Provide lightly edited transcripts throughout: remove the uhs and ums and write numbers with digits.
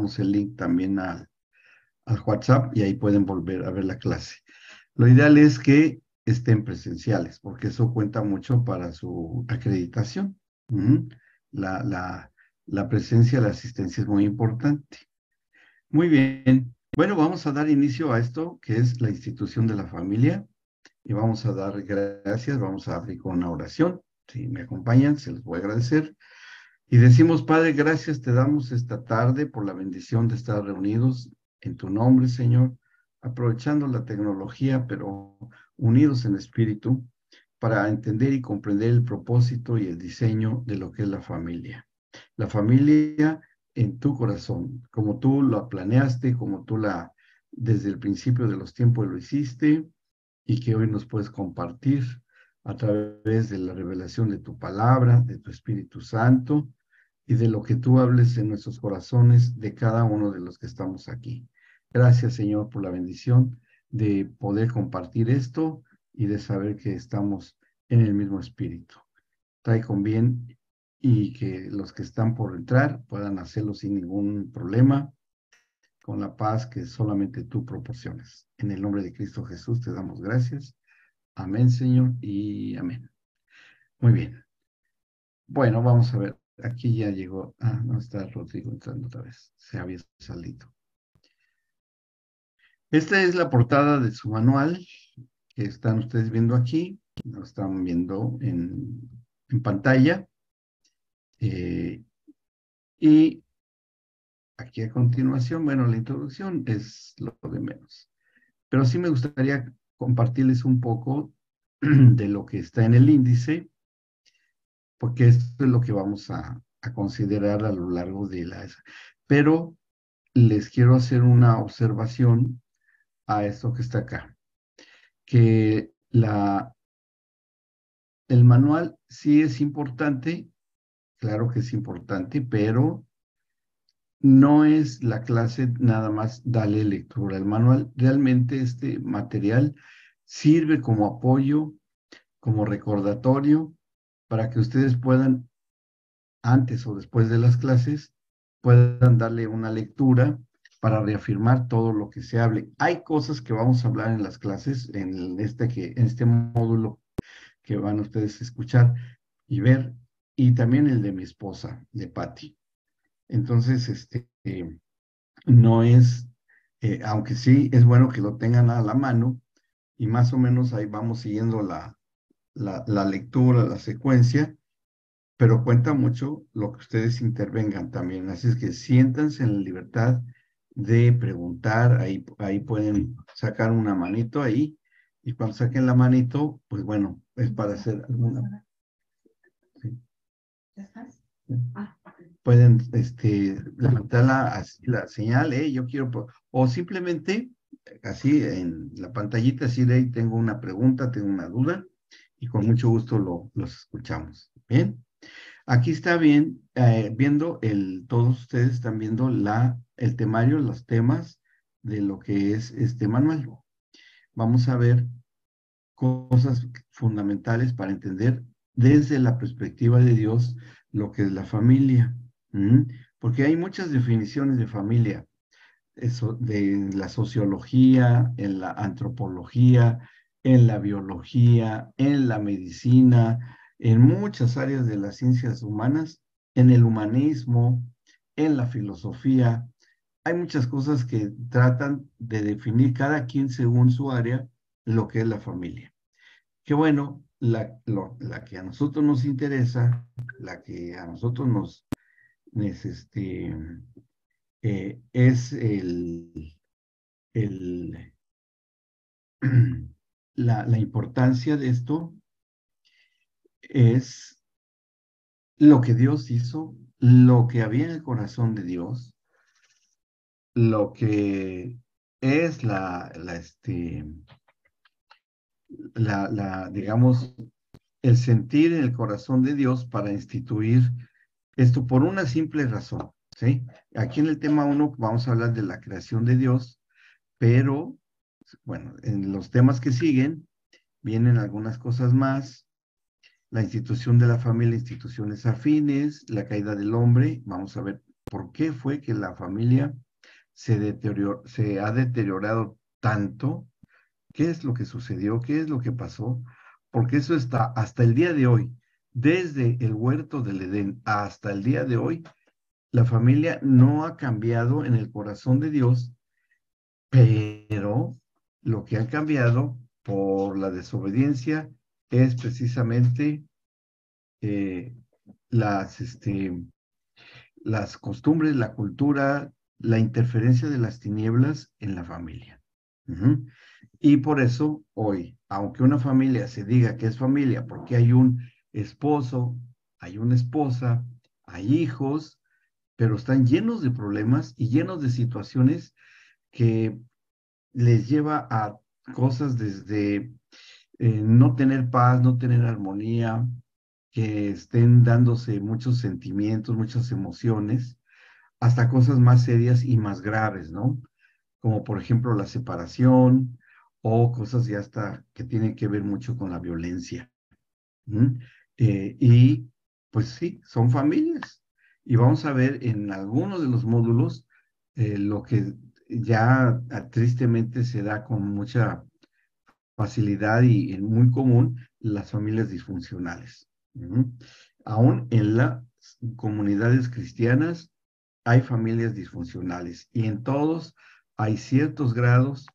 mandamos el link también al WhatsApp y ahí pueden volver a ver la clase. Lo ideal es que estén presenciales, porque eso cuenta mucho para su acreditación. Ujú. La, la, la presencia, la asistencia es muy importante. Muy bien. Bueno, vamos a dar inicio a esto, que es la institución de la familia, y vamos a dar gracias, vamos a abrir con una oración. Si me acompañan, se los voy a agradecer. Y decimos, Padre, gracias te damos esta tarde por la bendición de estar reunidos en tu nombre, Señor, aprovechando la tecnología, pero unidos en espíritu, para entender y comprender el propósito y el diseño de lo que es la familia. La familia en tu corazón, como tú la planeaste, como tú desde el principio de los tiempos lo hiciste, y que hoy nos puedes compartir a través de la revelación de tu palabra, de tu Espíritu Santo, y de lo que tú hables en nuestros corazones de cada uno de los que estamos aquí. Gracias, Señor, por la bendición de poder compartir esto y de saber que estamos en el mismo espíritu. Trae con bien y que los que están por entrar puedan hacerlo sin ningún problema, con la paz que solamente tú proporcionas. En el nombre de Cristo Jesús te damos gracias. Amén, Señor, y amén. Muy bien. Bueno, vamos a ver. Aquí ya llegó. Ah, no está Rodrigo entrando otra vez. Se había salido. Esta es la portada de su manual que están ustedes viendo aquí. Lo están viendo en pantalla. Y aquí a continuación, bueno, la introducción es lo de menos. Pero sí me gustaría compartirles un poco de lo que está en el índice, porque esto es lo que vamos a considerar a lo largo de la... Pero les quiero hacer una observación a esto que está acá, que el manual sí es importante, claro que es importante, pero no es la clase nada más darle lectura al manual. Realmente este material sirve como apoyo, como recordatorio, para que ustedes puedan, antes o después de las clases, puedan darle una lectura para reafirmar todo lo que se hable. Hay cosas que vamos a hablar en las clases, en este módulo que van ustedes a escuchar y ver, y también el de mi esposa, de Patty. Entonces, no es, aunque sí es bueno que lo tengan a la mano, y más o menos ahí vamos siguiendo la lectura, la secuencia, pero cuenta mucho lo que ustedes intervengan también. Así es que siéntanse en la libertad de preguntar, ahí pueden sacar una manito ahí, y cuando saquen la manito, pues bueno, es para hacer alguna. ¿Sí? ¿Ya estás? Sí. Pueden levantar la señal, yo quiero, o simplemente así en la pantallita, así de ahí tengo una pregunta, tengo una duda, y con mucho gusto los escuchamos. Bien. Aquí está bien, viendo todos ustedes están viendo el temario, los temas de lo que es este manual. Vamos a ver cosas fundamentales para entender desde la perspectiva de Dios lo que es la familia. Porque hay muchas definiciones de familia, eso de la sociología, en la antropología, en la biología, en la medicina, en muchas áreas de las ciencias humanas, en el humanismo, en la filosofía. Hay muchas cosas que tratan de definir cada quien según su área lo que es la familia. Que bueno, la que a nosotros nos interesa, la que a nosotros nos es el, la importancia de esto es lo que Dios hizo, lo que había en el corazón de Dios, lo que es digamos, el sentir en el corazón de Dios para instituir esto por una simple razón, ¿sí? Aquí en el tema 1 vamos a hablar de la creación de Dios, pero, bueno, en los temas que siguen vienen algunas cosas más, la institución de la familia, instituciones afines, la caída del hombre, vamos a ver por qué fue que la familia se ha deteriorado tanto. ¿Qué es lo que sucedió? ¿Qué es lo que pasó? Porque eso está hasta el día de hoy, desde el huerto del Edén hasta el día de hoy, la familia no ha cambiado en el corazón de Dios, pero lo que ha cambiado por la desobediencia es precisamente eh, las, las costumbres, la cultura, la interferencia de las tinieblas en la familia. Ujú. Y por eso hoy, aunque una familia se diga que es familia porque hay un esposo, hay una esposa, hay hijos, pero están llenos de problemas y llenos de situaciones que les lleva a cosas desde no tener paz, no tener armonía, que estén dándose muchos sentimientos, muchas emociones, hasta cosas más serias y más graves, ¿no? Como por ejemplo la separación o cosas ya hasta que tienen que ver mucho con la violencia. ¿Mm? Y pues sí, son familias. Y vamos a ver en algunos de los módulos lo que ya tristemente se da con mucha facilidad y muy común, las familias disfuncionales. Ujú. Aún en las comunidades cristianas hay familias disfuncionales y en todos hay ciertos grados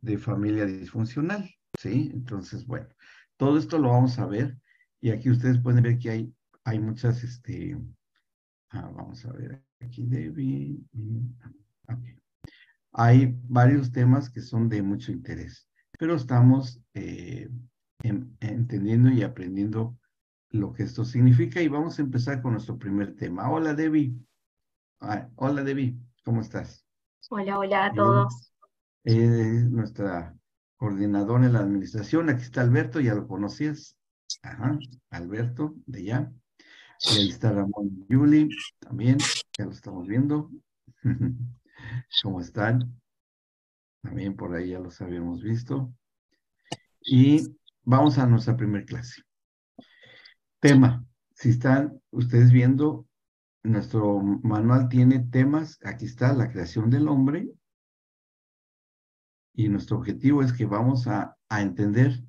de familia disfuncional, ¿sí? Entonces, bueno, todo esto lo vamos a ver y aquí ustedes pueden ver que hay muchas, vamos a ver aquí, David. Ok. Hay varios temas que son de mucho interés, pero estamos entendiendo y aprendiendo lo que esto significa y vamos a empezar con nuestro primer tema. Hola, Debbie. Hola, Debbie. ¿Cómo estás? Hola, hola a Bien. todos. Nuestra coordinadora en la administración. Aquí está Alberto, ya lo conocías. Ajá, Alberto, de ya. Y ahí está Ramón y Yuli, también, ya lo estamos viendo. ¿Cómo están? También por ahí ya los habíamos visto. Y vamos a nuestra primera clase. Tema. Si están ustedes viendo, nuestro manual tiene temas. Aquí está la creación del hombre. Y nuestro objetivo es que vamos a entender,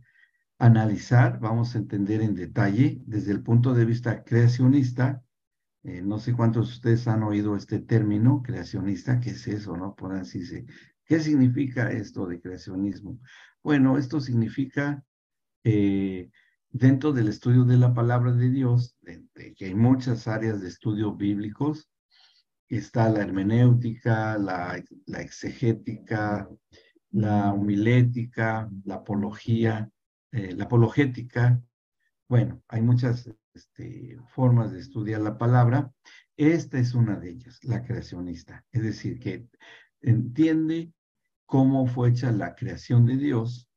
analizar, vamos a entender en detalle desde el punto de vista creacionista. No sé cuántos de ustedes han oído este término creacionista. ¿Qué es eso, no? Por así decirse. ¿Qué significa esto de creacionismo? Bueno, esto significa eh, dentro del estudio de la palabra de Dios, de que hay muchas áreas de estudio bíblicos, está la hermenéutica, la exegética, la homilética, la apologética. Bueno, hay muchas formas de estudiar la palabra. Esta es una de ellas, la creacionista. Es decir, que entiende cómo fue hecha la creación de Dios,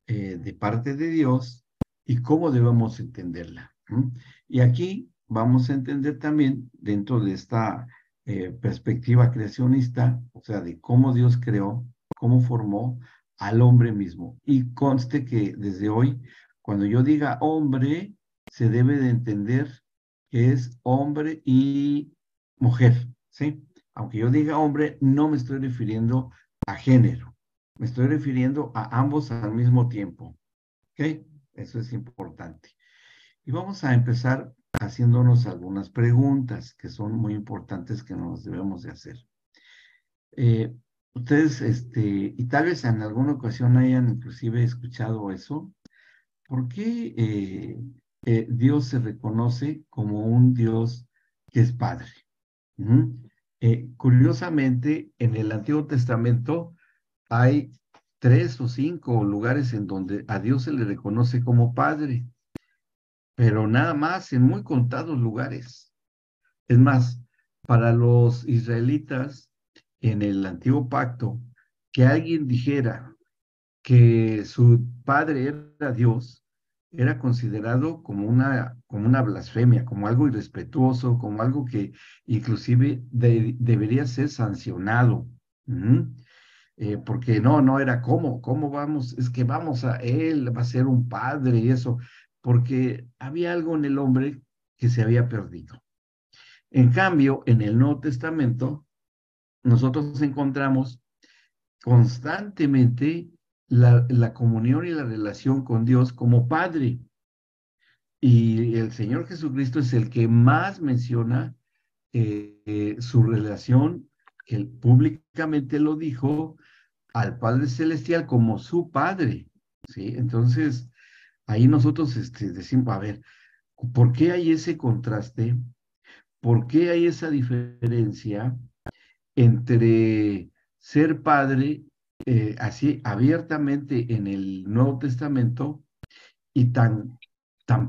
de parte de Dios, y cómo debemos entenderla. ¿Mm? Y aquí vamos a entender también, dentro de esta perspectiva creacionista, o sea, de cómo Dios creó, cómo formó al hombre mismo. Y conste que desde hoy, cuando yo diga hombre, se debe de entender que es hombre y mujer, ¿sí? Aunque yo diga hombre, no me estoy refiriendo a género, me estoy refiriendo a ambos al mismo tiempo, ¿ok? Eso es importante. Y vamos a empezar haciéndonos algunas preguntas que son muy importantes que nos debemos de hacer. Ustedes, y tal vez en alguna ocasión hayan inclusive escuchado eso. ¿Por qué Dios se reconoce como un Dios que es Padre? Ujú. Curiosamente, en el Antiguo Testamento hay 3 o 5 lugares en donde a Dios se le reconoce como Padre, pero nada más en muy contados lugares. Es más, para los israelitas en el Antiguo Pacto, que alguien dijera que su padre era Dios, era considerado como una blasfemia, como algo irrespetuoso, como algo que inclusive debería ser sancionado. Ujú. Porque no era cómo vamos, es que vamos él va a ser un padre y eso, porque había algo en el hombre que se había perdido. En cambio, en el Nuevo Testamento, nosotros encontramos constantemente la comunión y la relación con Dios como Padre. Y el Señor Jesucristo es el que más menciona su relación, que él públicamente lo dijo, al Padre Celestial como su Padre. ¿Sí? Entonces, ahí nosotros decimos, a ver, ¿por qué hay ese contraste? ¿Por qué hay esa diferencia entre ser padre así abiertamente en el Nuevo Testamento y tan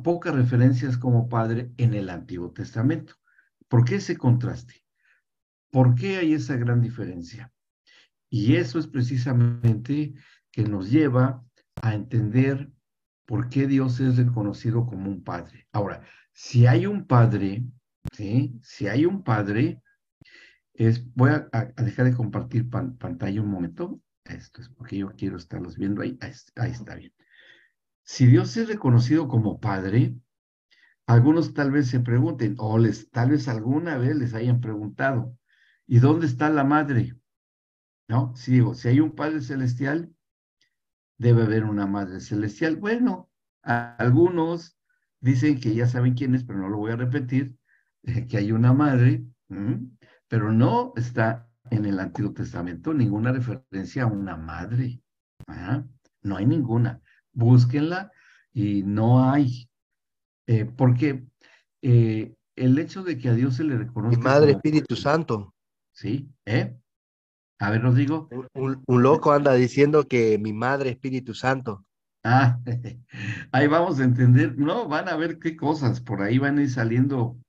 pocas referencias como padre en el Antiguo Testamento? ¿Por qué ese contraste? ¿Por qué hay esa gran diferencia? Y eso es precisamente que nos lleva a entender por qué Dios es reconocido como un padre. Ahora, si hay un padre, ¿sí? Si hay un padre, voy a dejar de compartir pantalla un momento. Esto es porque yo quiero estarlos viendo ahí. Ahí está bien. Si Dios es reconocido como padre, algunos tal vez se pregunten, o tal vez alguna vez les hayan preguntado, ¿y dónde está la madre? ¿No? Si digo, si hay un Padre Celestial, debe haber una Madre Celestial. Bueno, algunos dicen que ya saben quién es, pero no lo voy a repetir, que hay una madre, pero no está en el Antiguo Testamento ninguna referencia a una madre. ¿Ah? No hay ninguna. Búsquenla y no hay. Porque el hecho de que a Dios se le Mi reconozca madre como, Espíritu Santo. ¿sí? A ver, os digo. Un loco anda diciendo que mi madre Espíritu Santo. Ah, ahí vamos a entender, no, van a ver qué cosas, por ahí van a ir saliendo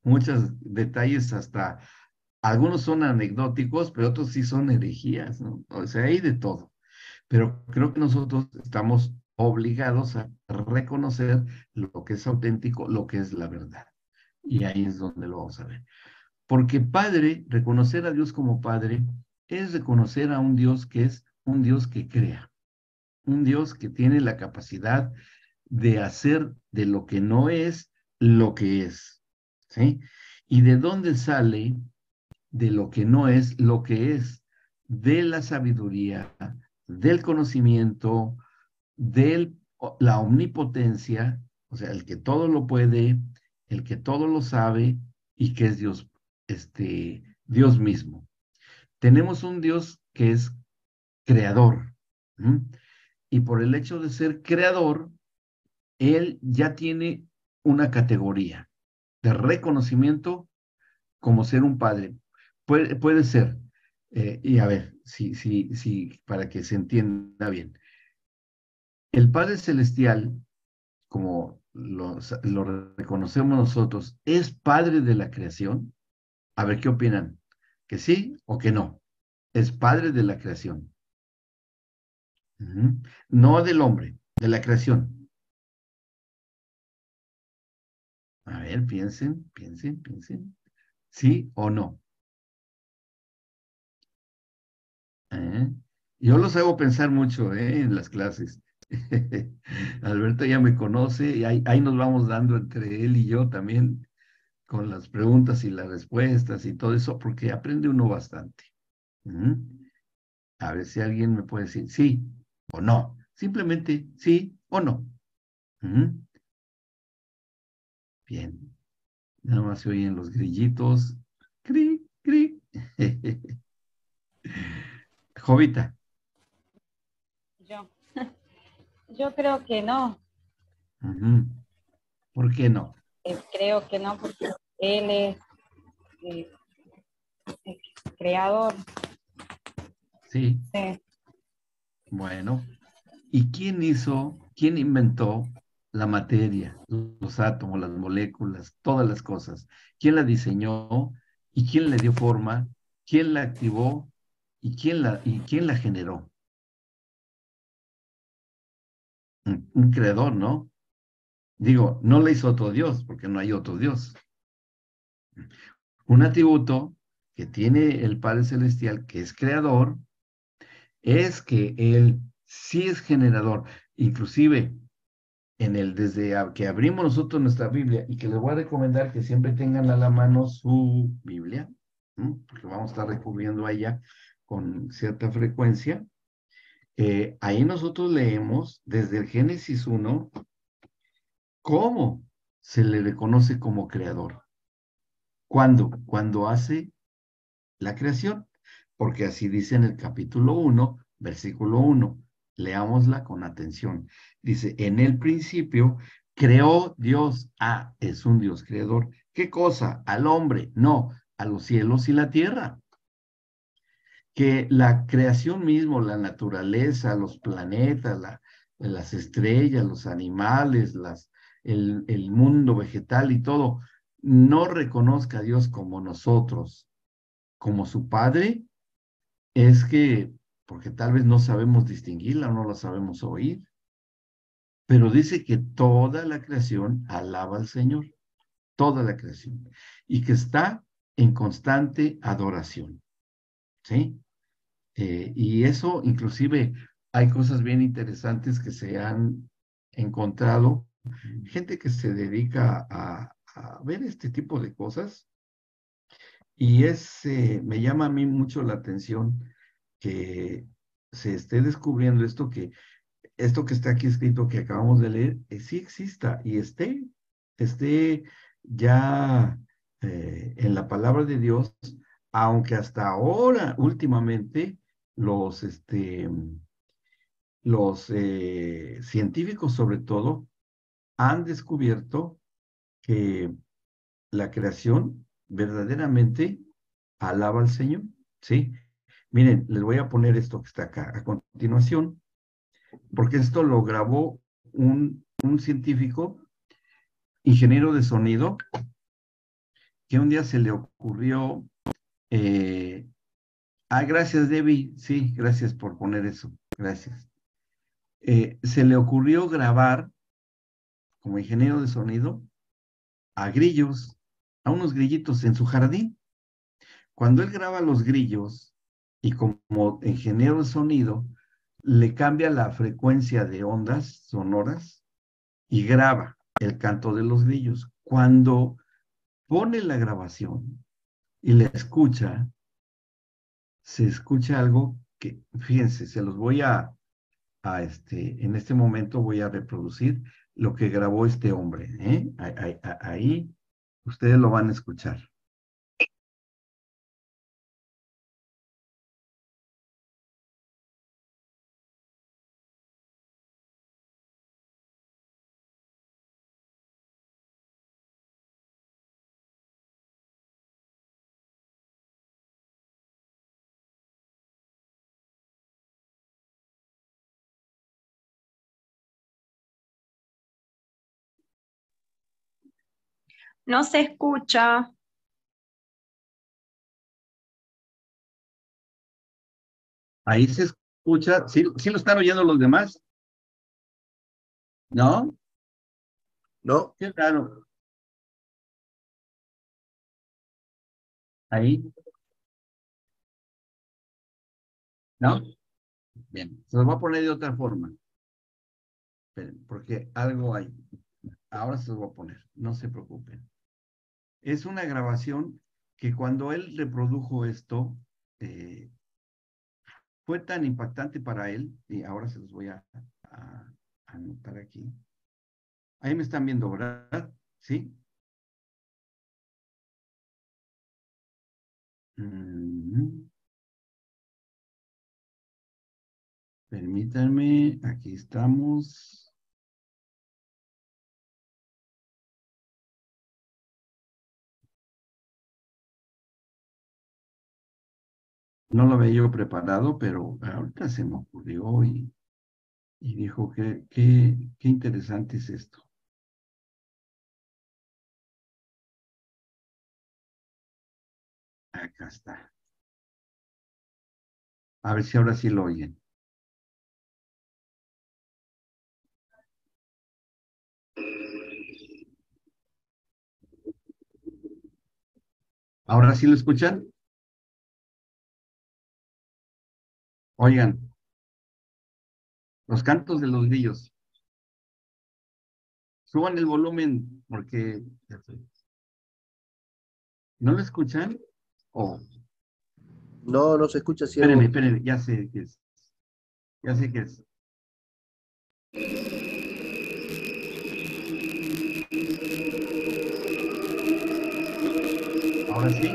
muchos detalles, hasta algunos son anecdóticos, pero otros sí son herejías, ¿no? O sea, hay de todo. Pero creo que nosotros estamos obligados a reconocer lo que es auténtico, lo que es la verdad. Y ahí es donde lo vamos a ver. Porque Padre, reconocer a Dios como Padre, es reconocer a un Dios que es un Dios que crea, un Dios que tiene la capacidad de hacer de lo que no es lo que es, ¿sí? ¿Y de dónde sale de lo que no es lo que es? De la sabiduría, del conocimiento, de la omnipotencia, o sea, el que todo lo puede, el que todo lo sabe y que es Dios, Dios mismo. Tenemos un Dios que es creador, ¿m? Y por el hecho de ser creador, él ya tiene una categoría de reconocimiento como ser un padre. Puede ser, y a ver, para que se entienda bien. El Padre Celestial, como lo reconocemos nosotros, ¿es padre de la creación? A ver, ¿qué opinan? ¿Que sí o que no? Es padre de la creación. Ujú. No del hombre, de la creación. A ver, piensen. ¿Sí o no? ¿Eh? Yo los hago pensar mucho, en las clases. Alberto ya me conoce y ahí nos vamos dando entre él y yo también con las preguntas y las respuestas y todo eso, porque aprende uno bastante. Ujú. A ver si alguien me puede decir sí o no. Simplemente sí o no. Ujú. Bien. Nada más se oyen los grillitos. Cri, cri. Jovita. Yo, yo creo que no, Ujú. ¿Por qué no? creo que no, porque él es eh, el creador. Sí. Sí. Bueno. ¿Y quién inventó la materia, los átomos, las moléculas, todas las cosas? ¿Quién la diseñó y quién le dio forma? ¿Quién la activó y quién la generó? Un creador, ¿no? Digo, no la hizo otro Dios, porque no hay otro Dios. Un atributo que tiene el Padre Celestial, que es creador, es que Él sí es generador. Inclusive, desde que abrimos nosotros nuestra Biblia, y que les voy a recomendar que siempre tengan a la mano su Biblia, ¿no? Porque vamos a estar recurriendo a ella con cierta frecuencia. Ahí nosotros leemos desde el Génesis 1 cómo se le reconoce como creador. ¿Cuándo? Cuando hace la creación, porque así dice en el capítulo 1, versículo 1. Leámosla con atención. Dice, en el principio creó Dios. Ah, es un Dios creador. ¿Qué cosa? Al hombre. No, a los cielos y la tierra. Que la creación mismo, la naturaleza, los planetas, las estrellas, los animales, el mundo vegetal y todo, no reconozca a Dios como nosotros, como su Padre, es que, porque tal vez no sabemos distinguirla, no la sabemos oír, pero dice que toda la creación alaba al Señor, toda la creación, y que está en constante adoración, ¿sí? Y eso, inclusive, hay cosas bien interesantes que se han encontrado, gente que se dedica a ver este tipo de cosas, y me llama a mí mucho la atención que se esté descubriendo esto que está aquí escrito, que acabamos de leer, sí exista y esté ya en la palabra de Dios, aunque hasta ahora, últimamente, los, este, los científicos sobre todo han descubierto que la creación verdaderamente alaba al Señor, ¿sí? Miren, les voy a poner esto que está acá a continuación, porque esto lo grabó un científico, ingeniero de sonido, que un día se le ocurrió, eh, gracias Debbie, sí, gracias por poner eso, gracias. Se le ocurrió grabar, como ingeniero de sonido, a grillos, a unos grillitos en su jardín. Cuando él graba los grillos, y como ingeniero de sonido, le cambia la frecuencia de ondas sonoras y graba el canto de los grillos. Cuando pone la grabación y la escucha, se escucha algo que, fíjense, se los voy en este momento voy a reproducir lo que grabó este hombre, ¿eh? Ahí ustedes lo van a escuchar. No se escucha. Ahí se escucha, ¿sí, sí lo están oyendo los demás? ¿No? No, Qué raro. Ahí, ¿no? Bien, se los voy a poner de otra forma. Esperen, porque algo hay. Ahora se los voy a poner, no se preocupen. Es una grabación que cuando él reprodujo esto, eh, fue tan impactante para él, y ahora se los voy a anotar aquí. Ahí me están viendo, ¿verdad? ¿Sí? Mm, permítanme, aquí estamos. No lo había yo preparado, pero ahorita se me ocurrió y dijo que qué interesante es esto. Acá está. A ver si ahora sí lo oyen. ¿Ahora sí lo escuchan? Oigan, los cantos de los grillos. Suban el volumen porque ¿no lo escuchan? Oh, No, no se escucha, espérenme, siervo. espérenme, ya sé qué es. Ya sé qué es. Ahora sí.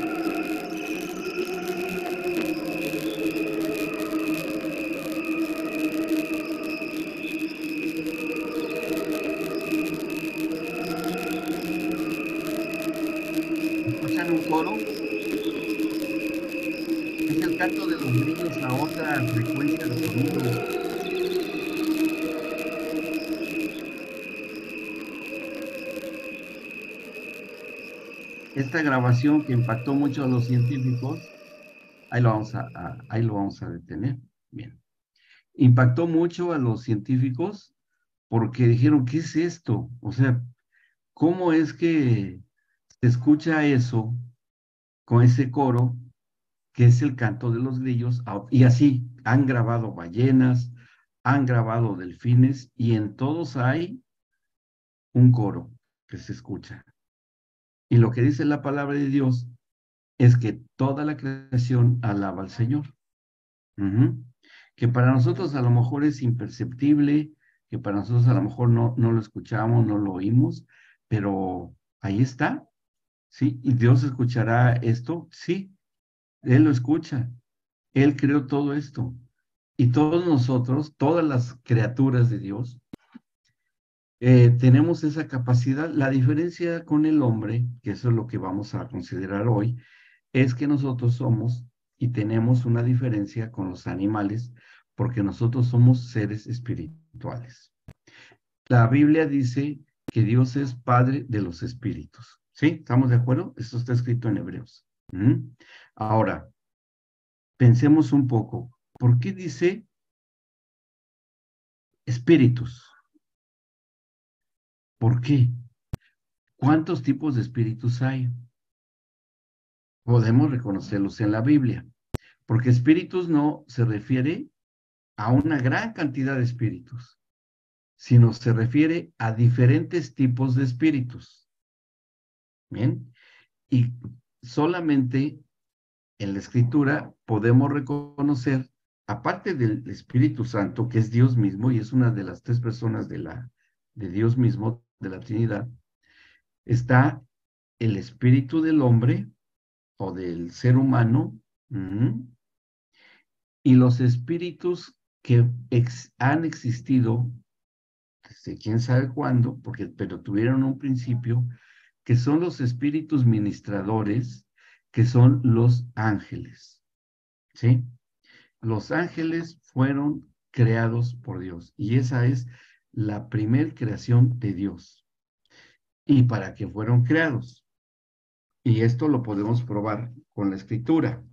¿Escuchan un coro? Es el canto de los grillos a otra frecuencia de sonido. Esta grabación que impactó mucho a los científicos, ahí lo vamos a detener. Bien. Impactó mucho a los científicos porque dijeron, ¿qué es esto? O sea, ¿cómo es que se escucha eso con ese coro que es el canto de los grillos? Y así han grabado ballenas, han grabado delfines y en todos hay un coro que se escucha. Y lo que dice la palabra de Dios es que toda la creación alaba al Señor. Ujú. Que para nosotros a lo mejor es imperceptible, que para nosotros a lo mejor no lo escuchamos, no lo oímos, pero ahí está, ¿sí? ¿Y Dios escuchará esto? Sí, Él lo escucha. Él creó todo esto. Y todos nosotros, todas las criaturas de Dios, tenemos esa capacidad. La diferencia con el hombre, que eso es lo que vamos a considerar hoy, es que nosotros somos y tenemos una diferencia con los animales porque nosotros somos seres espirituales. La Biblia dice que Dios es Padre de los espíritus. ¿Sí? ¿Estamos de acuerdo? Esto está escrito en Hebreos. Ahora, pensemos un poco. ¿Por qué dice espíritus? ¿Por qué? ¿Cuántos tipos de espíritus hay? Podemos reconocerlos en la Biblia, porque espíritus no se refiere a una gran cantidad de espíritus, sino se refiere a diferentes tipos de espíritus. Bien, y solamente en la Escritura podemos reconocer, aparte del Espíritu Santo, que es Dios mismo y es una de las tres personas de Dios mismo, de la Trinidad, está el espíritu del hombre o del ser humano, y los espíritus que han existido desde quién sabe cuándo, pero tuvieron un principio, que son los espíritus ministradores, que son los ángeles, ¿sí? Los ángeles fueron creados por Dios y esa es la primer creación de Dios. ¿Y para qué fueron creados? Y esto lo podemos probar con la escritura,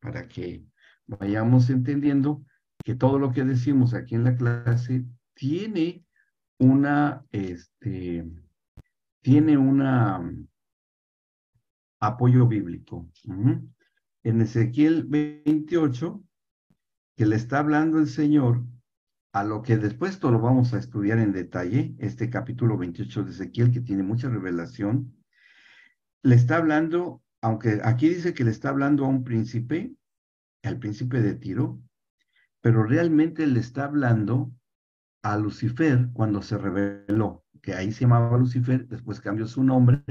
para que vayamos entendiendo que todo lo que decimos aquí en la clase tiene una, tiene una apoyo bíblico. En Ezequiel 28, que le está hablando el Señor, a lo que después todo lo vamos a estudiar en detalle, este capítulo 28 de Ezequiel, que tiene mucha revelación, le está hablando, aunque aquí dice que le está hablando a un príncipe, al príncipe de Tiro, pero realmente le está hablando a Lucifer cuando se rebeló, que ahí se llamaba Lucifer, después cambió su nombre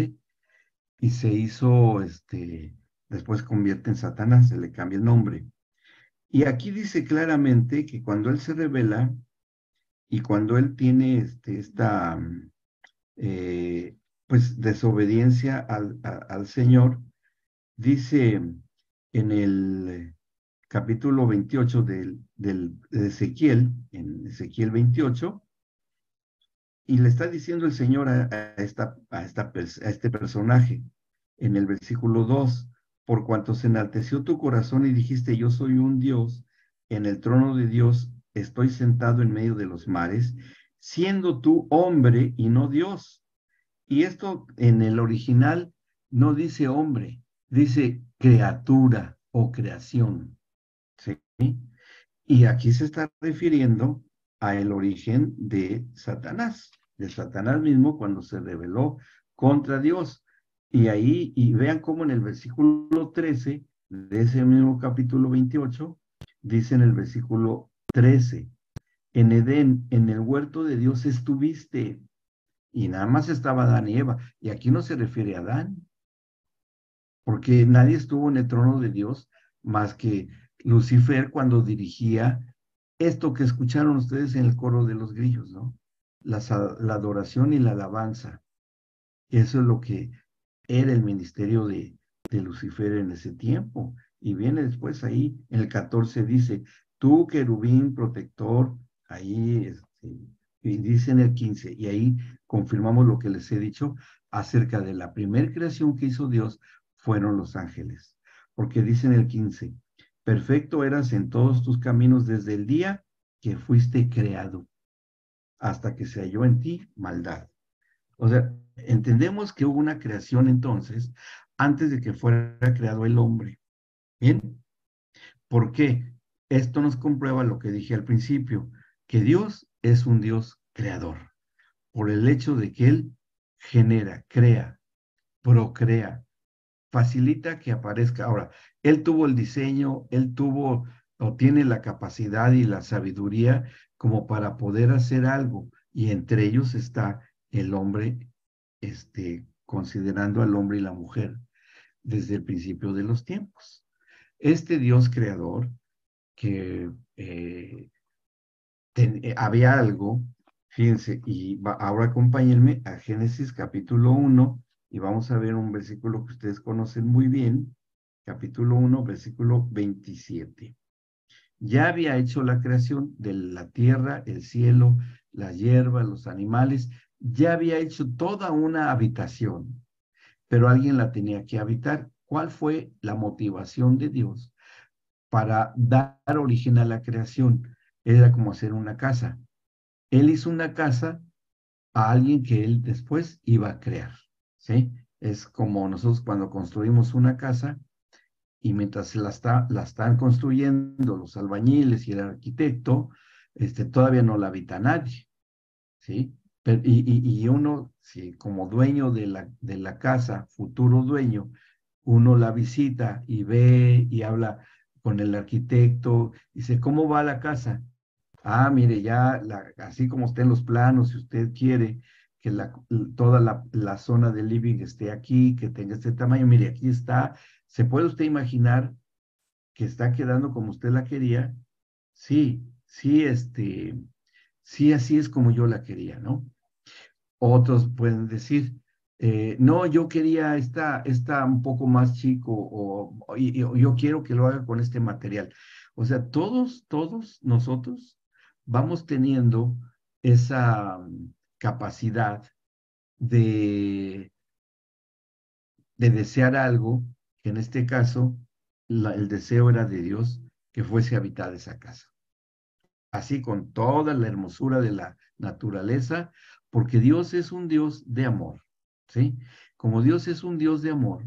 y se hizo, después convierte en Satanás, se le cambia el nombre. Y aquí dice claramente que cuando él se revela y cuando él tiene esta, pues, desobediencia al Señor, dice en el capítulo 28 de Ezequiel, en Ezequiel 28, y le está diciendo el Señor a este personaje en el versículo 2, por cuanto se enalteció tu corazón y dijiste, yo soy un Dios, en el trono de Dios estoy sentado en medio de los mares, siendo tú hombre y no Dios. Y esto en el original no dice hombre, dice criatura o creación. ¿Sí? Y aquí se está refiriendo a el origen de Satanás, de Satanás mismo cuando se rebeló contra Dios. Y ahí, y vean cómo en el versículo 13 de ese mismo capítulo 28, dice en el versículo 13, en Edén, en el huerto de Dios estuviste, y nada más estaba Adán y Eva, y aquí no se refiere a Adán, porque nadie estuvo en el trono de Dios más que Lucifer cuando dirigía esto que escucharon ustedes en el coro de los grillos, ¿no? La adoración y la alabanza. Eso es lo que era el ministerio de Lucifer en ese tiempo. Y viene después ahí, en el 14 dice, tú querubín protector, ahí, y dice en el 15, y ahí confirmamos lo que les he dicho acerca de la primera creación que hizo Dios, fueron los ángeles. Porque dice en el 15, perfecto eras en todos tus caminos desde el día que fuiste creado, hasta que se halló en ti maldad. O sea, entendemos que hubo una creación entonces, antes de que fuera creado el hombre. ¿Bien? ¿Por qué? Esto nos comprueba lo que dije al principio, que Dios es un Dios creador, por el hecho de que Él genera, crea, procrea, facilita que aparezca. Ahora, Él tuvo el diseño, Él tuvo o tiene la capacidad y la sabiduría como para poder hacer algo, y entre ellos está el hombre, considerando al hombre y la mujer desde el principio de los tiempos. Este Dios creador que había algo, fíjense, y ahora acompáñenme a Génesis capítulo 1 y vamos a ver un versículo que ustedes conocen muy bien, capítulo 1, versículo 27. Ya había hecho la creación de la tierra, el cielo, la hierba, los animales, ya había hecho toda una habitación, pero alguien la tenía que habitar. ¿Cuál fue la motivación de Dios para dar origen a la creación? Era como hacer una casa. Él hizo una casa a alguien que él después iba a crear, ¿sí? Es como nosotros cuando construimos una casa y mientras la están construyendo los albañiles y el arquitecto, todavía no la habita nadie, ¿sí? Y uno, sí, como dueño de la casa, futuro dueño, uno la visita y ve y habla con el arquitecto, dice, ¿cómo va la casa? Ah, mire, ya así como estén los planos, si usted quiere que toda la zona de living esté aquí, que tenga este tamaño, mire, aquí está. ¿Se puede usted imaginar que está quedando como usted la quería? Sí, sí, sí, así es como yo la quería, ¿no? Otros pueden decir, no, yo quería esta un poco más chico, o yo quiero que lo haga con este material. O sea, todos nosotros vamos teniendo esa capacidad de, de desear algo, que en este caso el deseo era de Dios que fuese habitada esa casa. Así con toda la hermosura de la naturaleza, porque Dios es un Dios de amor, ¿sí? Como Dios es un Dios de amor,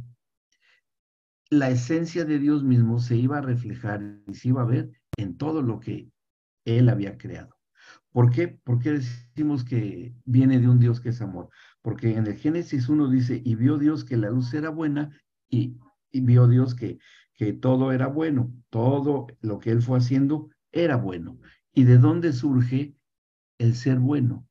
la esencia de Dios mismo se iba a reflejar y se iba a ver en todo lo que Él había creado. ¿Por qué? ¿Por qué decimos que viene de un Dios que es amor? Porque en el Génesis 1 dice, y vio Dios que la luz era buena y vio Dios que todo era bueno, todo lo que Él fue haciendo era bueno. ¿Y de dónde surge el ser bueno?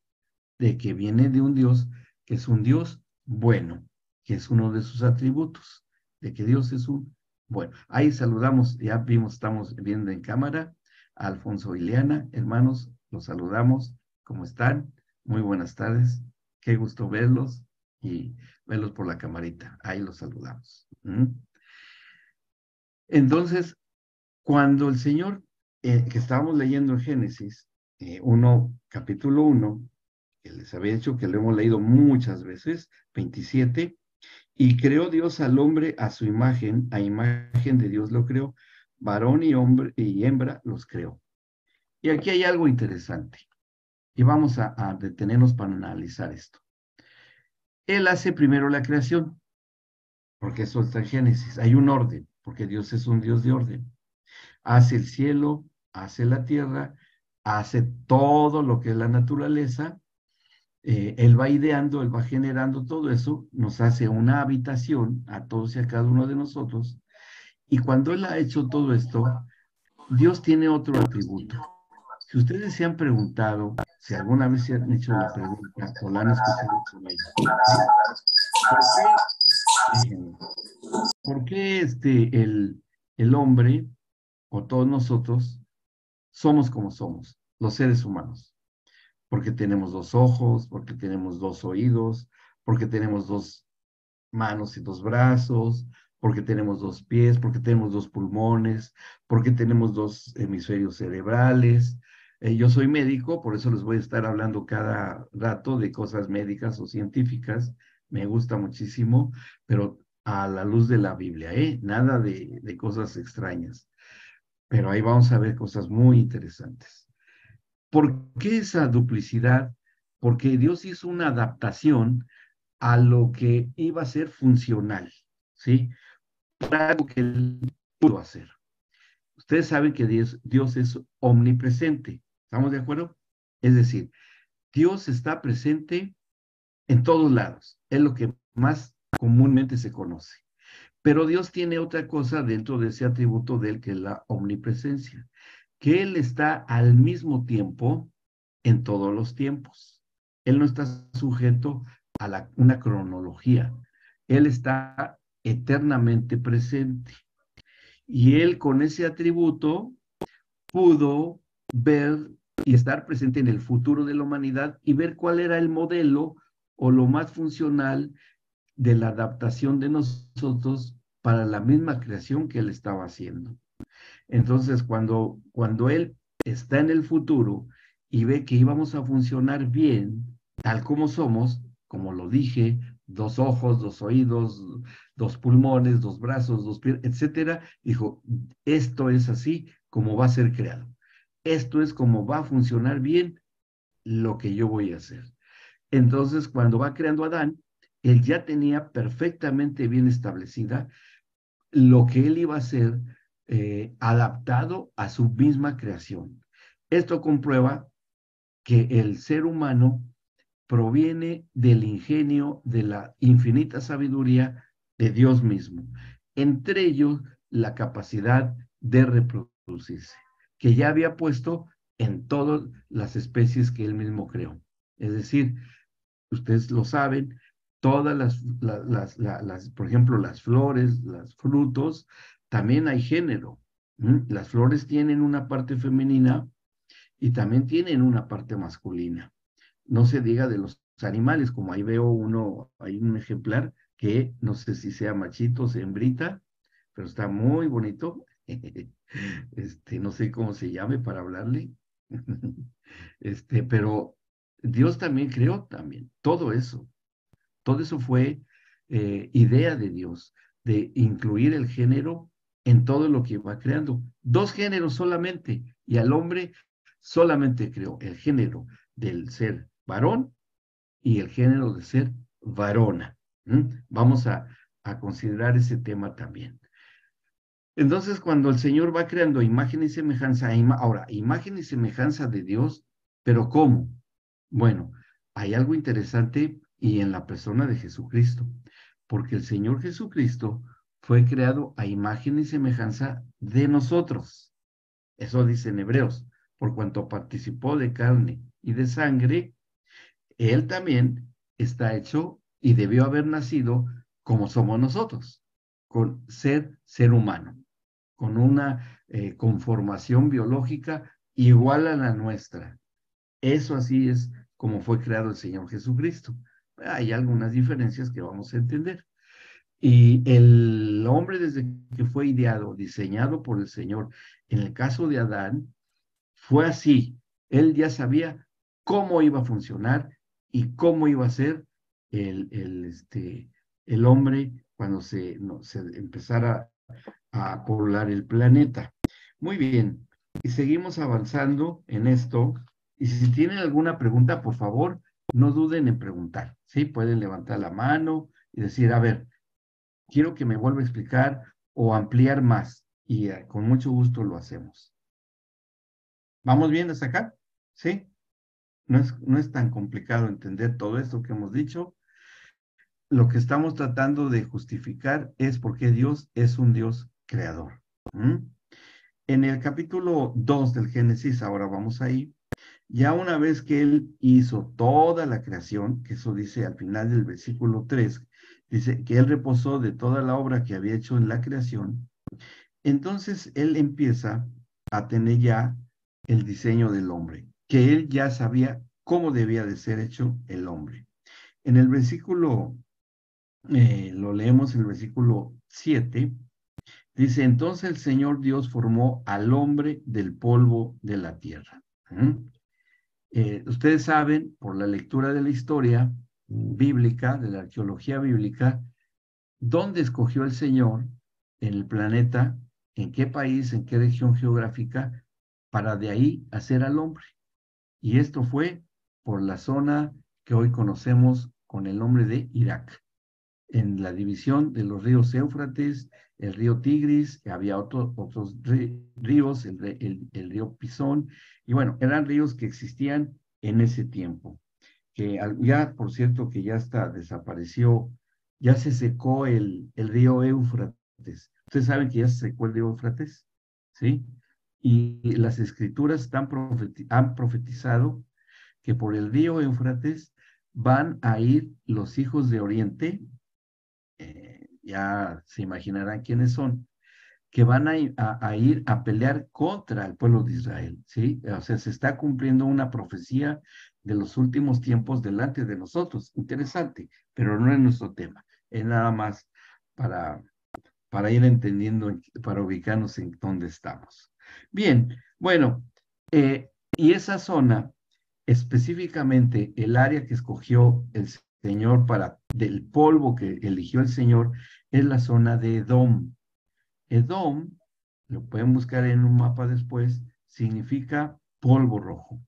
De que viene de un Dios que es un Dios bueno, que es uno de sus atributos, de que Dios es un bueno. Ahí saludamos, ya vimos, estamos viendo en cámara a Alfonso y Ileana, hermanos, los saludamos, ¿cómo están? Muy buenas tardes, qué gusto verlos y verlos por la camarita, ahí los saludamos. Entonces, cuando el Señor, que estábamos leyendo en Génesis 1, capítulo 1, que les había dicho que lo hemos leído muchas veces, 27, y creó Dios al hombre a su imagen, a imagen de Dios lo creó, varón y hombre y hembra los creó. Y aquí hay algo interesante, y vamos a detenernos para analizar esto. Él hace primero la creación, porque eso está en Génesis, hay un orden, porque Dios es un Dios de orden. Hace el cielo, hace la tierra, hace todo lo que es la naturaleza, Él va ideando, Él va generando todo eso, nos hace una habitación a todos y a cada uno de nosotros, y cuando Él ha hecho todo esto, Dios tiene otro atributo. Si ustedes se han preguntado, si alguna vez se han hecho la pregunta o la han escuchado por ahí, ¿sí? ¿Por qué el hombre o todos nosotros somos como somos, los seres humanos? Porque tenemos dos ojos, porque tenemos dos oídos, porque tenemos dos manos y dos brazos, porque tenemos dos pies, porque tenemos dos pulmones, porque tenemos dos hemisferios cerebrales. Yo soy médico, por eso les voy a estar hablando cada rato de cosas médicas o científicas. Me gusta muchísimo, pero a la luz de la Biblia, ¿eh? Nada de cosas extrañas. Pero ahí vamos a ver cosas muy interesantes. ¿Por qué esa duplicidad? Porque Dios hizo una adaptación a lo que iba a ser funcional, ¿sí? Para algo que Él pudo hacer. Ustedes saben que Dios es omnipresente, ¿estamos de acuerdo? Es decir, Dios está presente en todos lados, es lo que más comúnmente se conoce. Pero Dios tiene otra cosa dentro de ese atributo de Él, que es la omnipresencia, que Él está al mismo tiempo en todos los tiempos. Él no está sujeto a una cronología. Él está eternamente presente. Y Él con ese atributo pudo ver y estar presente en el futuro de la humanidad y ver cuál era el modelo o lo más funcional de la adaptación de nosotros para la misma creación que Él estaba haciendo. Entonces, cuando Él está en el futuro y ve que íbamos a funcionar bien, tal como somos, como lo dije, dos ojos, dos oídos, dos pulmones, dos brazos, dos pies, etcétera, dijo, esto es así como va a ser creado. Esto es como va a funcionar bien lo que yo voy a hacer. Entonces, cuando va creando a Adán, él ya tenía perfectamente bien establecida lo que él iba a hacer, adaptado a su misma creación. Esto comprueba que el ser humano proviene del ingenio, de la infinita sabiduría de Dios mismo. Entre ellos, la capacidad de reproducirse, que ya había puesto en todas las especies que él mismo creó. Es decir, ustedes lo saben, todas por ejemplo, las flores, los frutos, también hay género. Las flores tienen una parte femenina y también tienen una parte masculina. No se diga de los animales, como ahí veo hay un ejemplar que no sé si sea machito o hembrita, pero está muy bonito. No sé cómo se llame para hablarle. Pero Dios también creó también todo eso. Todo eso fue idea de Dios, de incluir el género en todo lo que iba creando. Dos géneros solamente, y al hombre solamente creó el género del ser varón y el género de ser varona. Vamos a considerar ese tema también. Entonces, cuando el Señor va creando imagen y semejanza, ahora, imagen y semejanza de Dios, pero ¿cómo? Bueno, hay algo interesante y en la persona de Jesucristo, porque el Señor Jesucristo fue creado a imagen y semejanza de nosotros. Eso dice en Hebreos, por cuanto participó de carne y de sangre, Él también está hecho y debió haber nacido como somos nosotros, con ser humano, con una conformación biológica igual a la nuestra. Eso así es como fue creado el Señor Jesucristo. Hay algunas diferencias que vamos a entender. Y el hombre desde que fue ideado, diseñado por el Señor, en el caso de Adán, fue así. Él ya sabía cómo iba a funcionar y cómo iba a ser el hombre cuando se empezara a poblar el planeta. Muy bien, y seguimos avanzando en esto. Y si tienen alguna pregunta, por favor, no duden en preguntar, ¿sí? Pueden levantar la mano y decir, a ver, quiero que me vuelva a explicar o ampliar más. Y con mucho gusto lo hacemos. ¿Vamos bien hasta acá? ¿Sí? no es tan complicado entender todo esto que hemos dicho. Lo que estamos tratando de justificar es por qué Dios es un Dios creador. ¿Mm? En el capítulo 2 del Génesis, ahora vamos ahí, ya una vez que Él hizo toda la creación, que eso dice al final del versículo 3, dice que Él reposó de toda la obra que había hecho en la creación, entonces Él empieza a tener ya el diseño del hombre, que Él ya sabía cómo debía de ser hecho el hombre. En el versículo, lo leemos en el versículo 7, dice, entonces el Señor Dios formó al hombre del polvo de la tierra. Ustedes saben, por la lectura de la historia bíblica, de la arqueología bíblica, dónde escogió el Señor en el planeta, en qué país, en qué región geográfica, para de ahí hacer al hombre. Y esto fue por la zona que hoy conocemos con el nombre de Irak, en la división de los ríos Éufrates, el río Tigris, había otros ríos, el río Pisón, y bueno, eran ríos que existían en ese tiempo, que ya, por cierto, que ya está, desapareció, ya se secó el río Éufrates. Ustedes saben que ya se secó el río Éufrates, ¿sí? Y las escrituras han profetizado que por el río Éufrates van a ir los hijos de Oriente, ya se imaginarán quiénes son, que van a ir a pelear contra el pueblo de Israel, ¿sí? O sea, se está cumpliendo una profecía de los últimos tiempos delante de nosotros. Interesante, pero no es nuestro tema. Es nada más para, para ir entendiendo, para ubicarnos en dónde estamos. Bien, bueno, y esa zona, específicamente el área que escogió el Señor del polvo que eligió el Señor, es la zona de Edom. Edom, lo pueden buscar en un mapa después, significa polvo rojo.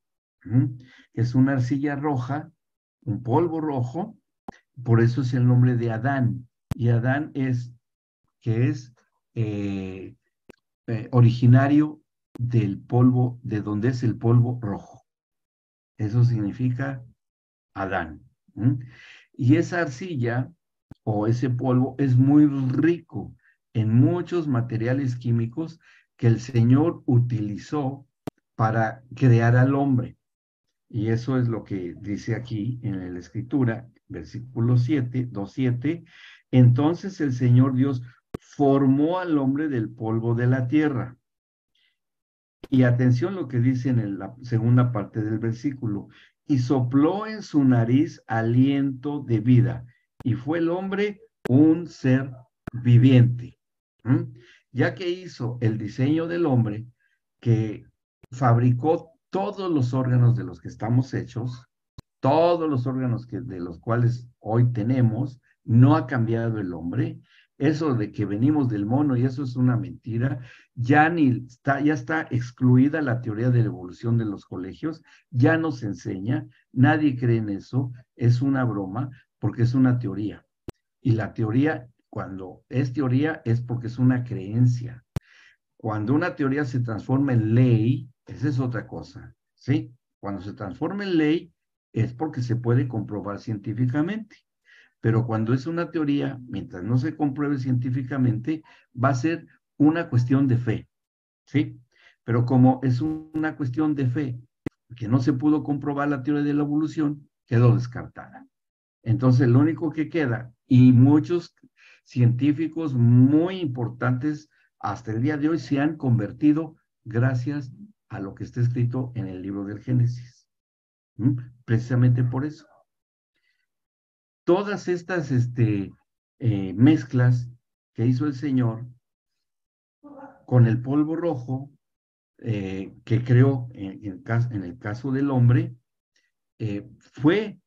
Es una arcilla roja, un polvo rojo, por eso es el nombre de Adán. Y Adán es originario del polvo, de donde es el polvo rojo. Eso significa Adán. Y esa arcilla o ese polvo es muy rico en muchos materiales químicos que el Señor utilizó para crear al hombre. Y eso es lo que dice aquí en la Escritura, versículo 7, 2:7. Entonces el Señor Dios formó al hombre del polvo de la tierra. Y atención lo que dice en la segunda parte del versículo. Y sopló en su nariz aliento de vida. Y fue el hombre un ser viviente. Ya que hizo el diseño del hombre, que fabricó todos los órganos de los que estamos hechos, todos los órganos de los cuales hoy tenemos, no ha cambiado el hombre. Eso de que venimos del mono y eso es una mentira, ya está excluida la teoría de la evolución de los colegios, ya no se enseña, nadie cree en eso, es una broma porque es una teoría. Y la teoría, cuando es teoría, es porque es una creencia. Cuando una teoría se transforma en ley, esa es otra cosa, ¿sí? Cuando se transforma en ley es porque se puede comprobar científicamente. Pero cuando es una teoría, mientras no se compruebe científicamente, va a ser una cuestión de fe, ¿sí? Pero como es una cuestión de fe que no se pudo comprobar la teoría de la evolución, quedó descartada. Entonces, lo único que queda, y muchos científicos muy importantes hasta el día de hoy se han convertido gracias a lo que está escrito en el libro del Génesis. Precisamente por eso. Todas estas mezclas que hizo el Señor con el polvo rojo que creó en el caso del hombre, fue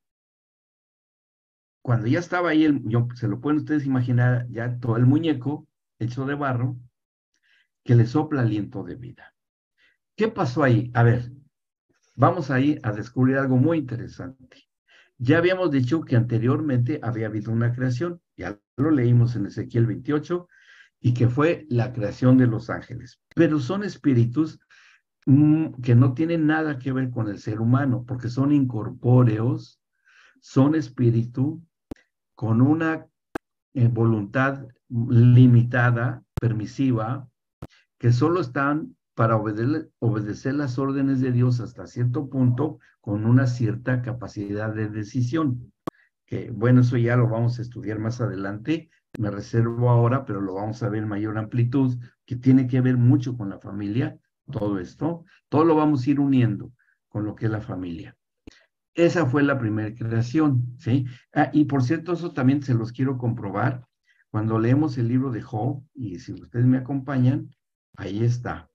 cuando ya estaba ahí, se lo pueden ustedes imaginar, ya todo el muñeco hecho de barro, que le sopla aliento de vida. ¿Qué pasó ahí? A ver, vamos ahí a descubrir algo muy interesante. Ya habíamos dicho que anteriormente había habido una creación, ya lo leímos en Ezequiel 28, y que fue la creación de los ángeles. Pero son espíritus que no tienen nada que ver con el ser humano, porque son incorpóreos, son espíritu, con una voluntad limitada, permisiva, que solo están para obedecer las órdenes de Dios hasta cierto punto, con una cierta capacidad de decisión. Que bueno, eso ya lo vamos a estudiar más adelante, me reservo ahora, pero lo vamos a ver en mayor amplitud, que tiene que ver mucho con la familia, todo esto, todo lo vamos a ir uniendo con lo que es la familia. Esa fue la primera creación, ¿sí? Y por cierto, eso también se los quiero comprobar. Cuando leemos el libro de Job, y si ustedes me acompañan, ahí está.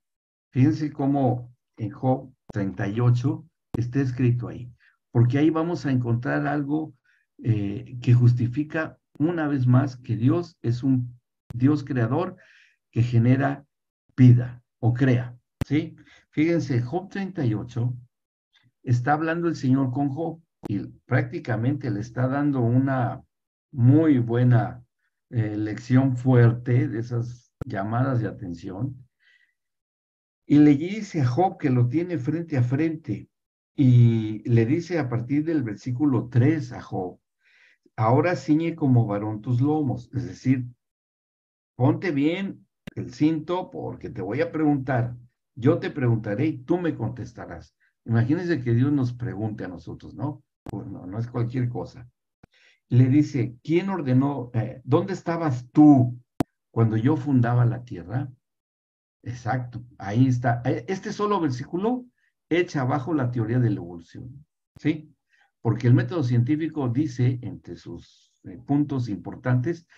Fíjense cómo en Job 38 está escrito ahí, porque ahí vamos a encontrar algo que justifica una vez más que Dios es un Dios creador que genera vida o crea, ¿sí? Fíjense, Job 38 está hablando el Señor con Job y prácticamente le está dando una muy buena lección fuerte de esas llamadas de atención. Y le dice a Job que lo tiene frente a frente y le dice a partir del versículo 3 a Job, ahora ciñe como varón tus lomos, es decir, ponte bien el cinto porque te voy a preguntar, yo te preguntaré y tú me contestarás. Imagínense que Dios nos pregunte a nosotros, ¿no? Pues no es cualquier cosa. Le dice, ¿quién ordenó, dónde estabas tú cuando yo fundaba la tierra? Exacto, ahí está. Este solo versículo echa abajo la teoría de la evolución, ¿sí? Porque el método científico dice, entre sus puntos importantes,